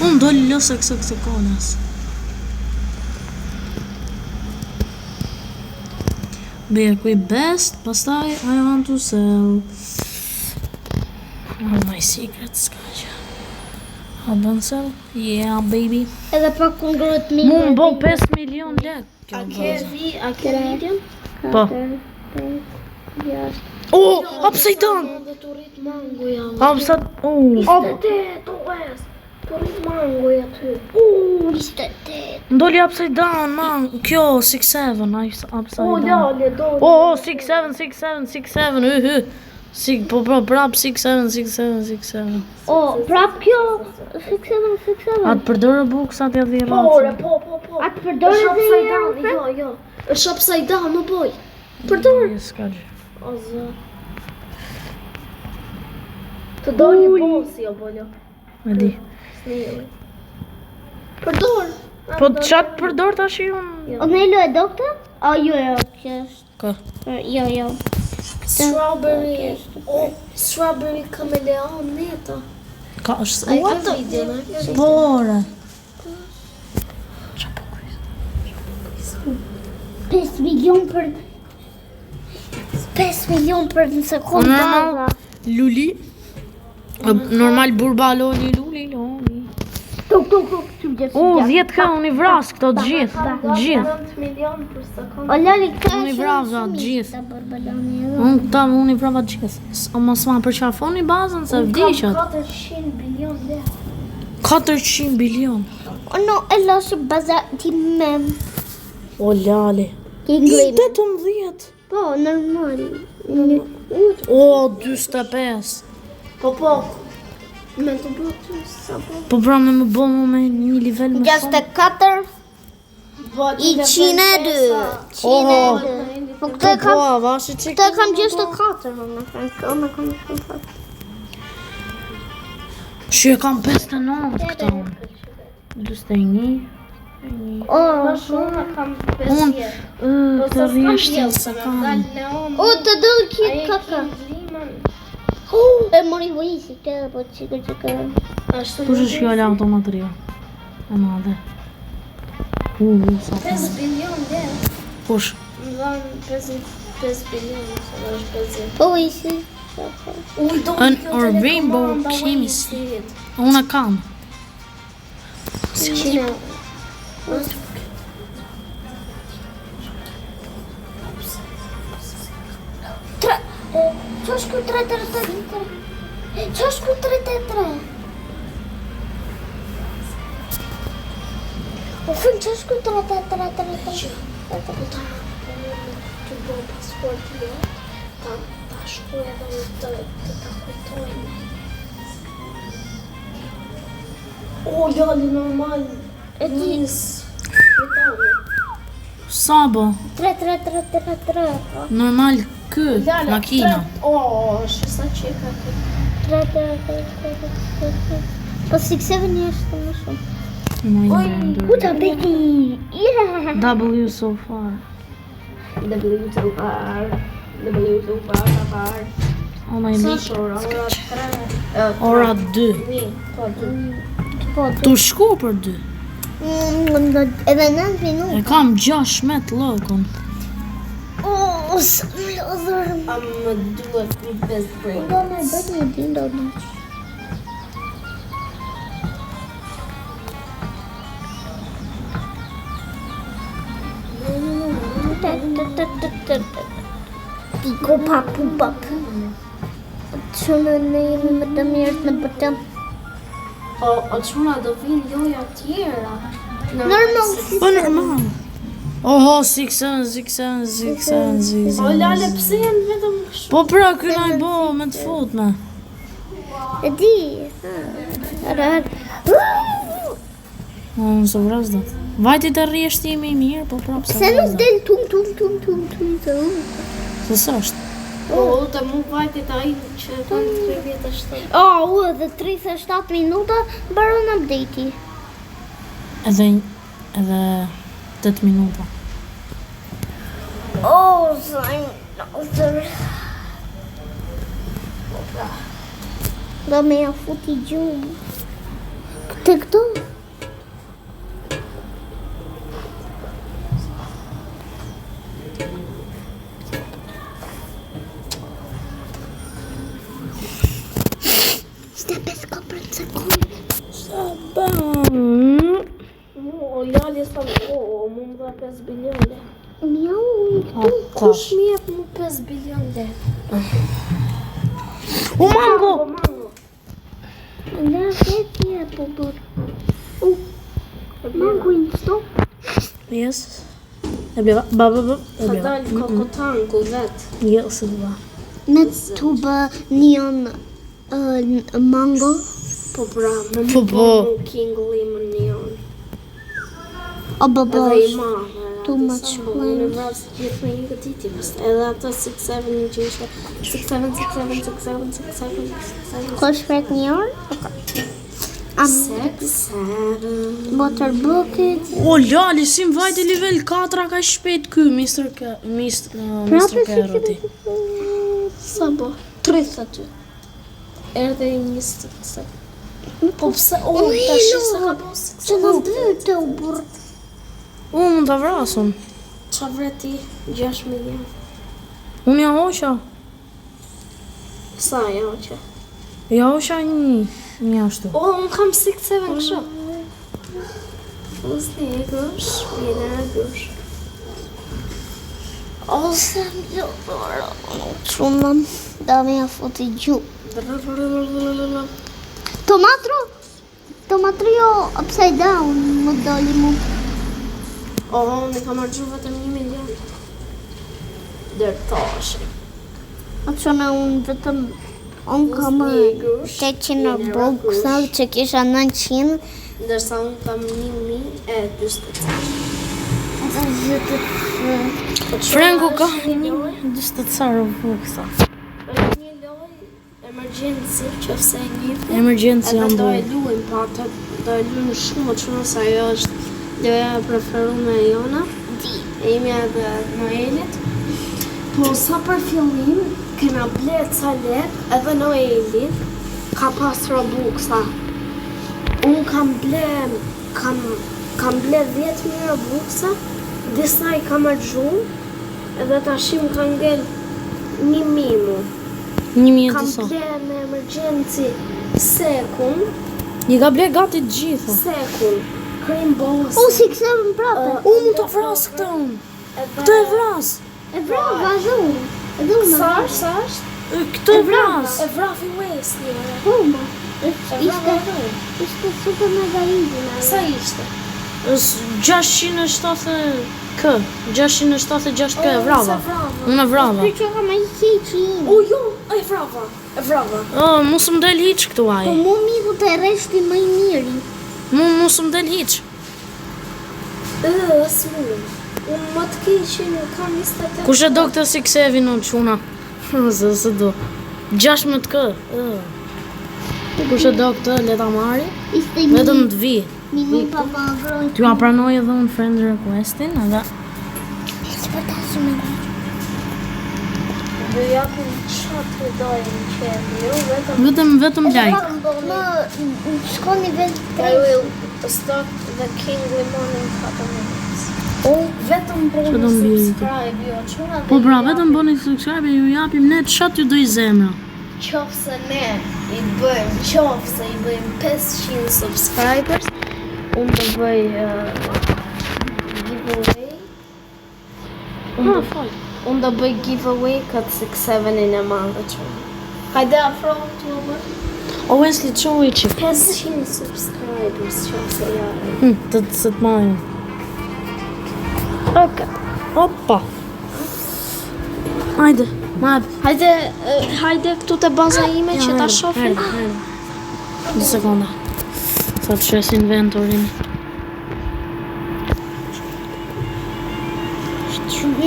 Unë do lëse kësë konas. Bëja kuj best, pastaj I want to sell. Oh, my secret s'ka që. A bën sell? Yeah, baby. Edhe pa kongruet mi. Mu më bo 5 milion lek. A ke videon? Po. Oh, upside down. Dhe të rrit mangu jam. Upside, Të rrit mangu ja ty. 28. Ndoli upside down, man. Kjo, 6-7, upside down. Lale, do. Oh, 6-7. Po prap 6-7. O, prap kjo 6-7. Atë përdorë buksat e dhe Po. ratë. Atë përdorë dhe një. Jo. është upside down, no boj. Përdor. O zë. Të doli bosi o boljo. E di. Sneli. Përdor. Po qatë përdor tash unë? O Nelo e doktor? O jo, që është. Ka? Jo. Strawberry. O, strawberry kameleon neta. Ka është? Ai ka video, ne? Bore. 5 milion për 5 milion për në sekundë. Normal luli. Normal burbaloni luli. Tuk, që më gjithë. 10k unë I vras këto gjithë. 9 milion për sekundë. O lali këta Unë I vrava gjithë. gjithë. Unë I vrava gjithë. Mos ma përqafoni bazën se vdishat. 400 bilion dhe. 400 bilion. O no, e lasë baza ti mem. O lali. Ki nglejme. 18. Po, normal. O, 25. Po. Me të bëtu, sa po. Po pra me më bo mu me një nivel më shumë. 64. I 102. Po këtë e kam, vashi që këtë e kam 64, më thënë. Më kam 64. Që e kam 59 këta unë. 21. O, shumë kam 50. Të rrishtin se kam. O, të do ki kaka. E mori vojisi këtë, po qikë. Kush është kjo automatëria? E madhe. Sa 5 bilion dhe. Kush? Më dhanë 5 bilion, se është 50. Po vojisi. Or rainbow chemistry. Unë kam. Qina. Çoşku 3. Çoşku 3. Ufun çoşku 3. Të bëjë pasport jo. Ta shkuja dhe të kujtojnë. O, lali normal. E di. Sabo, 3. normal kë, makina. O, sa qeka. 3. Po 6-7 është më shumë. My Ku ta beti? Yeah. W so far. W so far. Oh my god. Ora 3. Ora 2. Po, Tu shku për 2. edhe 9 minuta. E kam 16 lokun. O, sa më lodhër. Më duhet një best break. Do me bët një din do në. Tiko papu pap. Shumë në jemi më të mirët në bëtëm. O çuna do vinë loja tjera. Normal. Po normal. Oho, 6-7. O lale pse janë vetëm kështu? Po pra, ky na I bo me të futme. E di. Arë. Unë së vras do. Vajti të rjeshtimi I mirë, po prapë Se nuk del tum. Se së është. O, të mu vajtit ai që kanë 37. O, edhe 37 minuta baron update-i. Edhe 8 minuta. O, zajmë lodhër. Do me ja futi gjumë. Këtë këto? Shte 5 sekundë. O lale sa mu më dha 5 bilion. Mjau, Kush më jep mu 5 bilion lekë? U mango! nga vetja po bërë. Mango in stop. Yes. E bleva, ba. E Ka bleva. dalë kokotangu vet. Jo, se bleva. Me të bë neon mango. Po pra, më Po, më po. mu kingulli më neon. O bëbë. Edhe I madhe. Too much Unë në vrasë gjithë me një këtiti. Edhe ato 6-7 një gjishtë. 6-7. Ko shpret një orë? 6-7. Butter bucket. O, lali, si më vajti level 4 ka shpejt ky, Mr. Carroti. Sa bo? 32. Erdhe I 20. Po pse? O, tash sa ka bo 6-7. Që në dërë të u burë. Mund të vrasun. Qa vreti 6 milion. Unë ja hoqa. Sa ja që? Ja hoqa një ashtu. O, unë kam 6-7 kështu. Usni e gush, vjene e gush. O, se më lodhër. Shumë da me ja futi gju. Tomatro jo upside down më doli mu. O, unë kam argju vetëm 1 milion. Dërtashi. O që në unë vetëm unë kam 800 buksa që kisha 900. Ndërsa unë kam 1040. Franku ka një 20 carë buksa. Është një loj emergency që fse një. Emergency Edhe do e ambu. luajmë, po atë do e luajmë shumë që nësa ajo është loja e preferume e jona. E imi edhe Noelit. Po sa për fillim, kena ble ca lek edhe Noeli ka pas Robuksa. Unë kam ble 10.000 Robuksa, disa I kam argju, edhe tashim ka ngel 1.000 mu. 1000 Kam disa. ble me emergency sekun, I ka ble gati të gjitha. cream balls. O, si kësërën prapë. Unë të vras këtë unë. Këtë e vras. E bravo, vazhdo. Edhe unë. Sa është? Këtë e vras. E vrafi West njëre. Pomba. Ishte super mega easy. Sa ishte? 670 k. 676 k e vrava. Unë e vrava. Për që ka ma I heqi im. O jo, e vrava. Oh, mos më del hiç këtu Po aj. mu miku të reshti më I miri. Mos më del hiç. Smu. Unë më të kishin kam 28. Kush e do këtë si ksevi në çuna? Se do. 16k. Kush e do këtë le ta marri? Ishte Vetëm të vi. minuta pa ngrojnë. Ty ja pranoj edhe unë friend requestin, edhe Do japim qatë dojnë qenë, jo vetëm like. Më shkoni vetë I will start the King Lemon in 4 minutes. Vetëm Që do bëni mbi subscribe, jo, quna Po pra, vetëm bëni subscribe e ju japim ne çat ju do i zemra. qofse ne i bëjmë, qofse i bëjmë 500 subscribers, unë do bëj giveaway. Unë do bëj giveaway këtë 6-7-in e madhe qënë. Hajde afro të më bërë. O Wesley çoj çik. 500 subscribers qofse jare. Të të marrin. Ok. Hoppa. Hajde, marr. Hajde këtu te baza ime që ta shohim. Një sekonda. Sa të shes inventorin.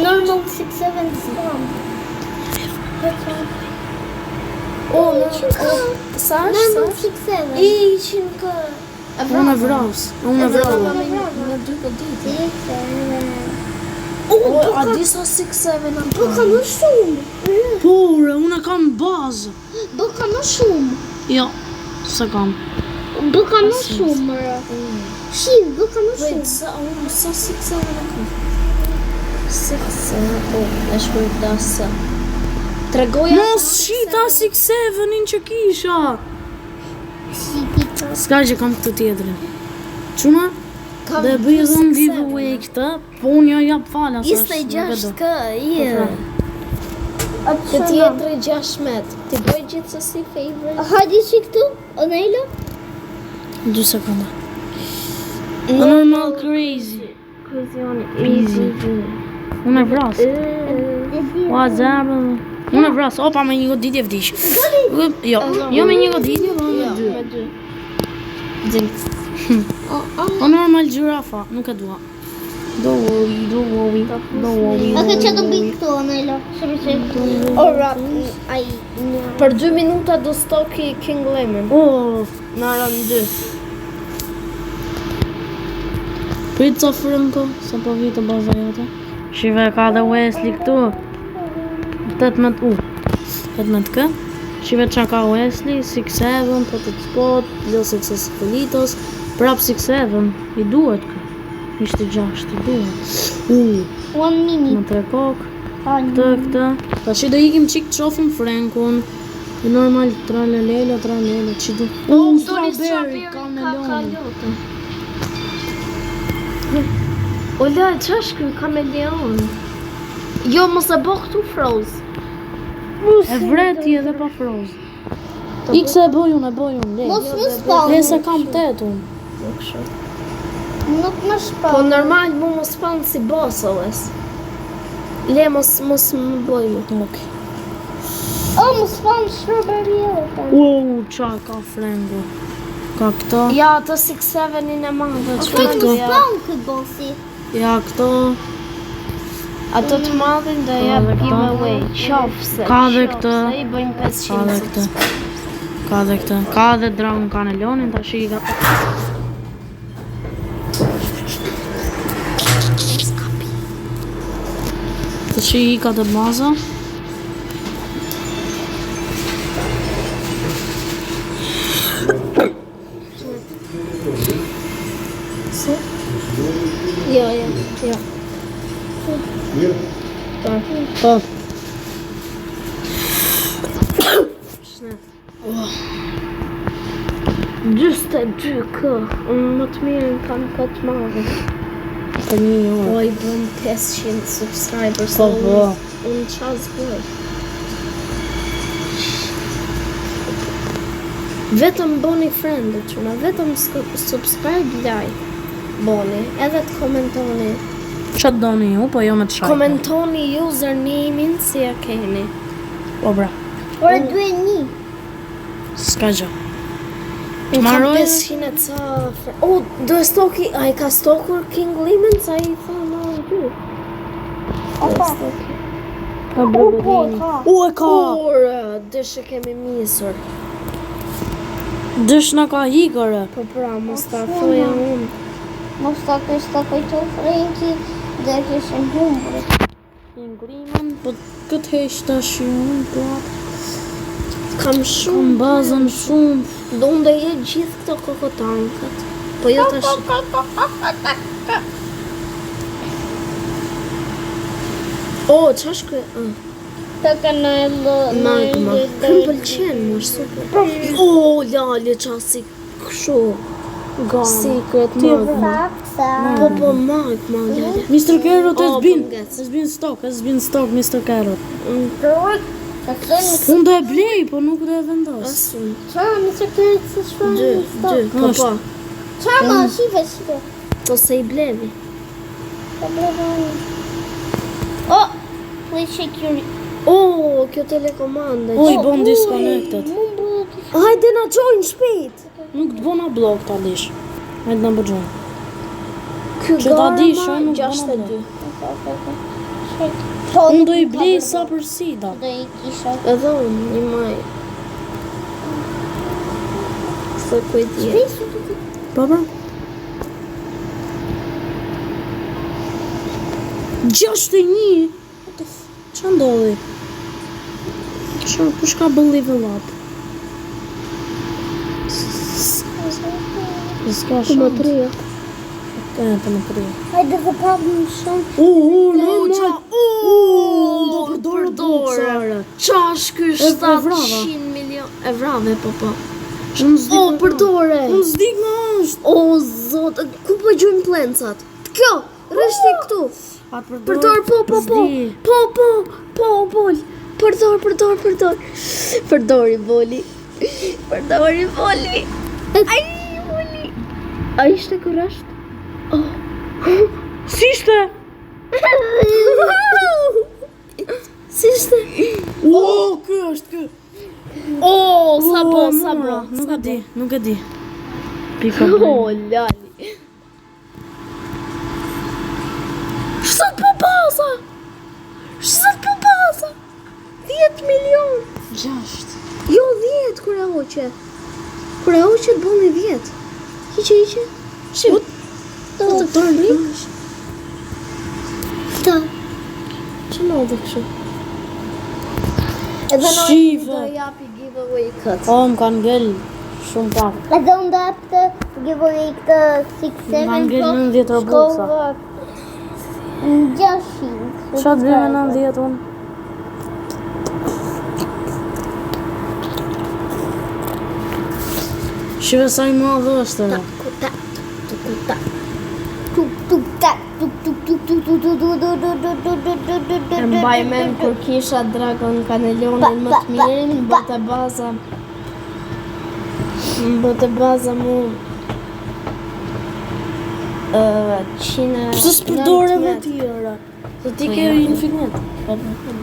normal 6-7 spawn. Sa Normal është? 6-7. 100k. Unë e vras. Unë e vras. Në 2 ditë. 6-7. A di sa 6-7 në Po ka më shumë. Por, unë e kam bazë. Po ka më shumë. Jo, se kam. Po ka më shumë. Shiv, po ka më Wait, shumë. sa 6-7 në kam? 6-7, e shkuj dasa. Tregoja Mos shita 6-7-in që kisha. Shikita. S'ka që kam këtë tjetërin. Quna? Dhe bëj edhe unë giveaway këtë, po unë ja jap falas. Ishte 6k, Këtë tjetëri 16. Ti bëj gjithsesi favorite? Hajde që këtu, Onelo? 2 sekonda. Normal crazy. Easy. Unë e vras. Ua zemë. Unë e vras. Opa me një goditje vdish. Jo me një goditje, po me 2. O normal gjirafa, nuk e dua. Do worry. Ok, që do bëj këtu, Onelo? Ora, për 2 minuta do stoki King Lemon. Në aran 2. Pizza Franco, sa po vitë baza jote. Shive ka dhe Wesley këtu. 18k. Shive qa ka Wesley, 6-7, potet spot, Los Exosfelitos, prap 6-7, i duhet kë. Ishte 6, i duhet. 1 minute. Më 3 kokë, këtë. Ta që do ikim qik të shofim Frankun. Normal, tralelelo, që do. Strawberry, ka meloni. Ola, që është kjo kameleon? Jo, mos e bo këtu froze. E vreti edhe pa froze. X e bojun, le. Mos më spawn. Le se kam 8 unë. Nuk më Po spawn. normal, mu mos spawn si boss oes. Le, mos më boj mu. Ok. Më spawn strawberry elephant. Wow, qa ka Franku. Ka këto. Ja, të 6-7-in e madhe. Ka më spawn këtë bossi. Ja, këto. Ato të madhin dhe jep giveaway. Qofse. Ka dhe këtë. I bëjmë 500 Ka dhe këtë. Ka dhe këtë. Ka dhe dragon kanelonin, ta shi i ka. Të shi i ka të baza. Jo. Po. Gjyste 2k. Unë më të mirën kam këtë madhe. Për një orë. Po i bëm 500 subscribers. Po. Unë qas bëj. Vetëm boni friend quna, vetëm subscribe like. Boni, edhe të komentoni. Qa të doni ju, po jo me të shajtë. Komentoni username-in si e keni. Po bra. Ore 2-1. S'ka gjë. Maroj. 500 ca. O, do e stoki, a i ka stokur King Lemon, sa i tha ma në dy. Ka brodini. U e ka. Por, dëshë kemi misur. Dësh na ka hikore. Po pra, mos ta thoja unë. Mos ta kujto Frenki dhe kishim humbur. Ngrimen, po këtë heq tash unë plak. Kam shumë. Kam bazën shumë. Do unë dhe jetë gjithë këto kokotankat. Po jo tash. O, qash kë? Të kanë Magma. Këm pëlqen, më super. O, lale qasi këshu. Secret magma. Po, magma, lale. Mr. Carrot has Oh, been pënges. has been stock, Mr. Carrot. Të thënë Unë do e blej, po nuk do e vendos. Asun. qa Mr. Carrot se shfar. Dy, po, po. Qa ma, shive. Po se i blevi. Oh, please check your... O, kjo telekomanda. O, i bon disconnected. Hajde na qojnë shpejt. Nuk të bona blok ta dish. Hajde na bëgjën. Kjo Që ta dish, unë nuk 62. Unë do i blej sa për sida. Do i kisha. Edhe unë, një maj. Se kujtje. Po pra? 61? Që ndodhi? Kush ka bën level up? S'ka Ku më shumë. trija. Ka të më krija. Hajde dhe prapë më shumë. Normal. Do përdorë. Qash ky E vrava. 700 milion. E vrave, po. Unë s'di. O, përdore. Unë s'di nga është. O, zot, ku po gjujnë plencat? Kjo, rështi këtu. Atë Përdor, po. S'di. Po, bol. Përdor. Përdori, boli. Ai, boli. A ishte kërasht? Sishte? Si ishte? O, kë është kë. O, sa bo. Nuk e di. Pika O, bëjnë. lali. Shësat po baza? 10 milion. 6. Jo, 10 kur e hoqe. Kur e hoqe të bëni 10. Hiqe. Shim. Të tërë kash. Këta. Që më dhe kështu? Edhe në Shive. do japi giveaway këtë. O, më kanë ngell shumë pak. Edhe unë dhe të giveaway këtë 6-7 Më ngell 90 robuxa. 600. Qa të bëjmë 90 unë? Shive sa i madhe është e. E mbaj men kur kisha Dragon Kanelionin më të mirë, në botë baza. Në botë baza mu 100. Pse s'përdore dhe tjera? Se ti ke infinit.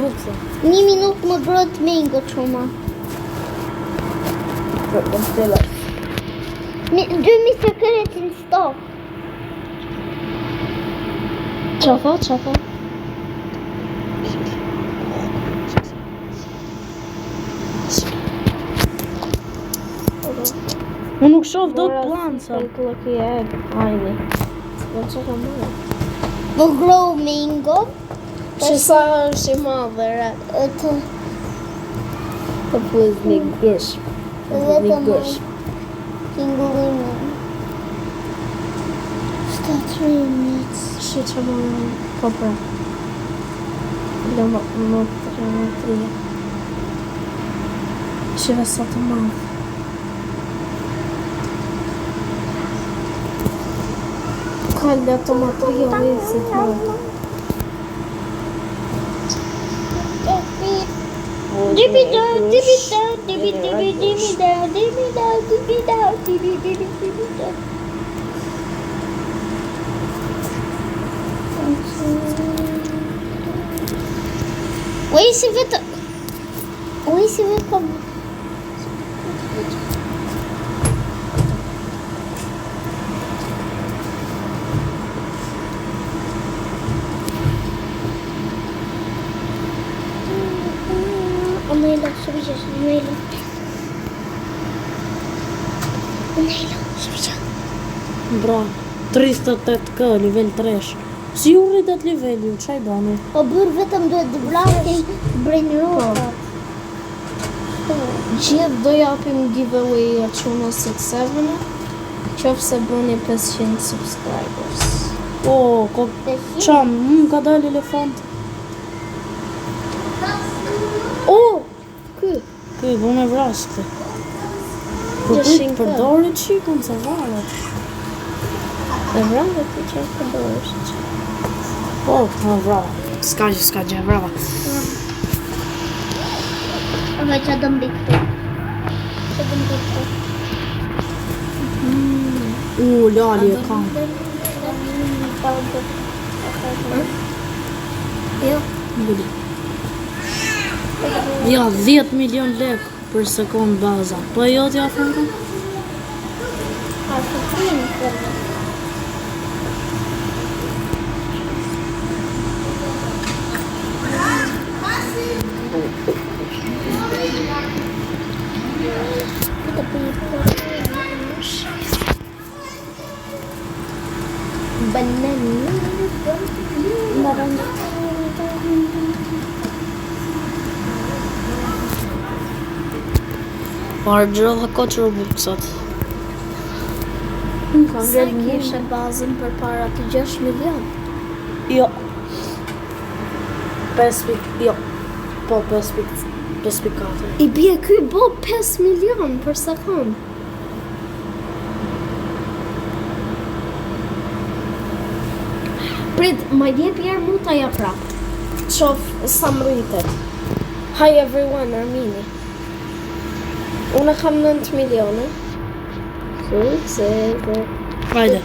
Bukse. 1 minutë më brot mango çuma. 2 Mr. Carrot in stock. Qa tha? Unë nuk shoh do të planca. Lucky egg, ajni. Po që ka marrë? Më grow mango. Që sa është i madhe, re. Të Të puz një gësh. vetëm King Lemon. 7 minutes. Shi që marrë. Po pra. Dhe më të rënë. Shive sa të madhe. Kalli ato materiali si të madhe. Oj, si vetëm. Bra, 38k, nivel 3. Si u rritet niveli, çaj bani? O bërë vetëm duhet të vrasin brain rotat. Gjithë do japim giveaway Archuna 67 qoftë se bëni 500 subscribers. O, çam, ka dalë elefant. O, ky. Ky, bu me vras këtë. Përdori qikun se varet. E vrave të që përdorësh. Po, më vrava. Ska gjë, vrava. Ove që do mbi këtu. Lali e kam. Jo. Ja, 10 milion lek për sekund baza. Po jo t'ja Franka? Hargjova koç Robuxat. Ka ngel kishe bazën për para të 6 milion. Jo. 5.4. Po 5.4. I bie ky bo 5 milion për sekund. Prit, ma jep herë mu ta ja prap. Qof sa më rritet. Hi everyone, Armini. Unë kam 9 milione. Hajde.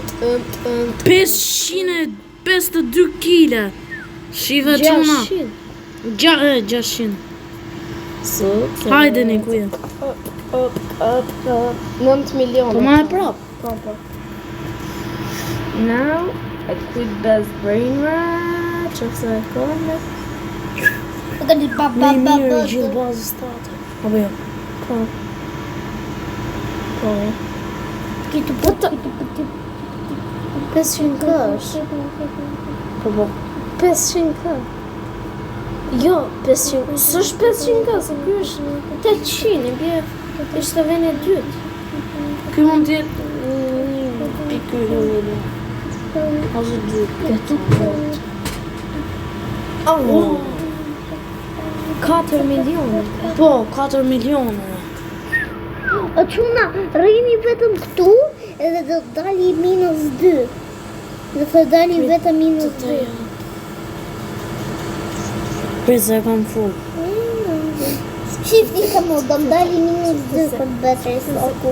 552 kile. Shive quna. 600. Hajde një kuja. 9 milione. Po ma e prap. Now, a quick best brain rot. Qoftë se konde. Në mirë gjithë bazës të atë. Apo jo. Po. Kitu 500k është. Po. 500k. Jo, 500. S'është 500k, se ky është 800, e bie ishte veni e dytë. Ky mund t'jetë pikë milion. Ose 4 milione. Po, 4 milione. O quna, rrini vetëm këtu edhe do të dali -2. Do të dali vetëm -2. Pse kam full. Shifti ka mo, do më dali -2 për betri soku.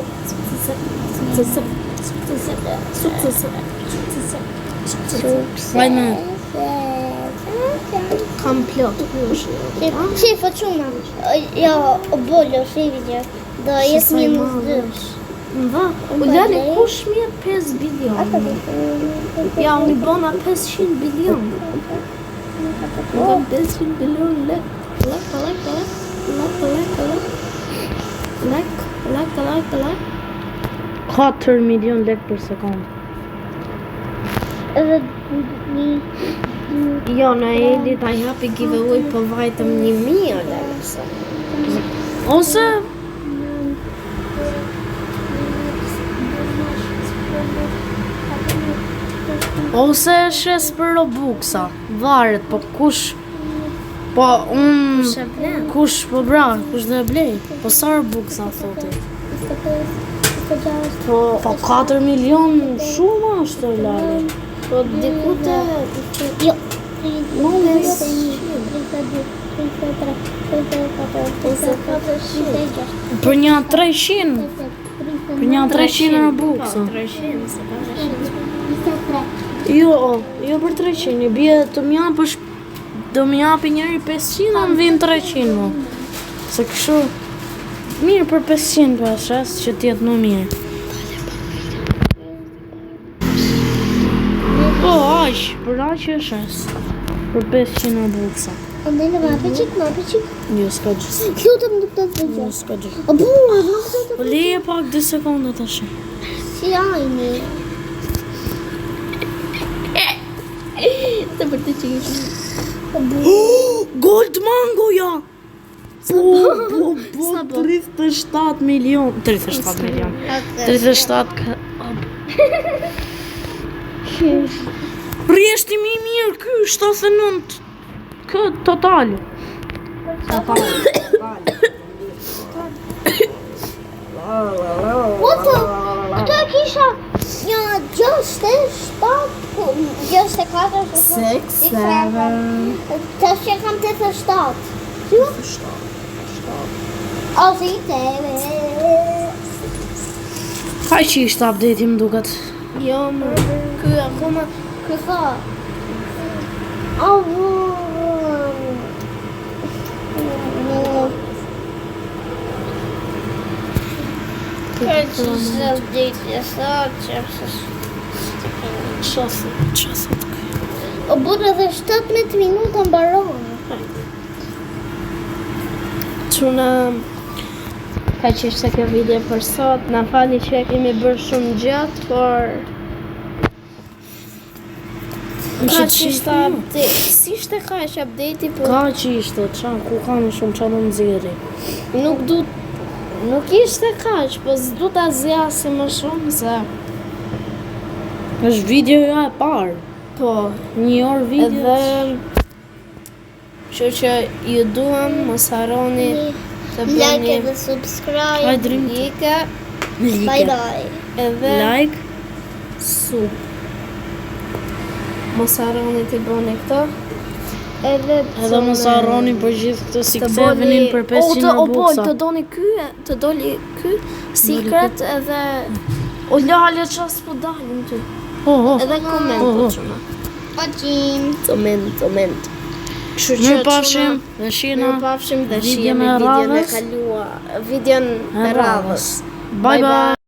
Vajme. Kam plot. Shif, o quna, jo, o bollo, shifi që do jetë -2. Mva, u lale kush mirë 5 bilion. Ja, unë i bona 500 bilion. Nga 500 bilion lek. Lek. 4 milion lek për sekund. Edhe Jo, në Eli ta japi giveaway po vajtëm 1000 lek. Ose Ose shes për Robuxa. Varet, po kush. Po kush po bra, kush do e blej? Po sa Robuxa thoti? Po 4 milion shumë është lale. Po dikute jo. Për një 300. Për një 300 Robuxa. 300, se ka 300. Jo për 300, i bie të më japësh, do më japi njëri 500, më vjen 300 mo. Se kështu mirë për 500 pas shes që t'jetë më mirë. Po aq, për aq e shes. Për 500 Robuxa. Andaj në mapi qik. Jo, s'ka gjë. Lutem nuk të të Jo, gjë. s'ka gjë. O burë, nuk të të Po leje pak 2 sekonda tash. si ajni. Të për të qishë. Gold mango ja. Po 37 milion. 37 milion. 37 ka. Rjeshti mi mirë ky 79 kë total. What Këto e kisha një 67, 64, 6, 7. tash që kam 87. Ju? O, si tebe. Kaj që ishte update më duket. Jo, më. Ky akoma. Kësa. O, Këtë që ditë e sot që Qasët. O burë edhe 17 minuta mbaron. Quna. Ka që ishte kjo video për sot. Na fali që e kemi bërë shumë gjatë, por... Ka që ishte update. Si ishte ka ishte update-i, po... Ka që ishte, ku ka më shumë qa në nëziri. Nuk ishte kaq, po s'du ta zjasi më shumë se... është videoja e parë. Po, 1 orë video. edhe... Që që ju duam, mos harroni të Like bëni edhe subscribe. Hajde rim. like, Bye bye. edhe Like. sub. Mos harroni të bëni këto. Edhe Mos harroni për gjithë këtë Six7-in për 500 Robuxa. të doni ky, të doli ky secret edhe o lale ças po dalim ty. Edhe koment po çuna. Paqim. Koment. Kështu që Mirë pafshim dhe shina Mirë pafshim dhe videon shihemi e videon e radhës. kaluar, videon e radhës. Bye bye.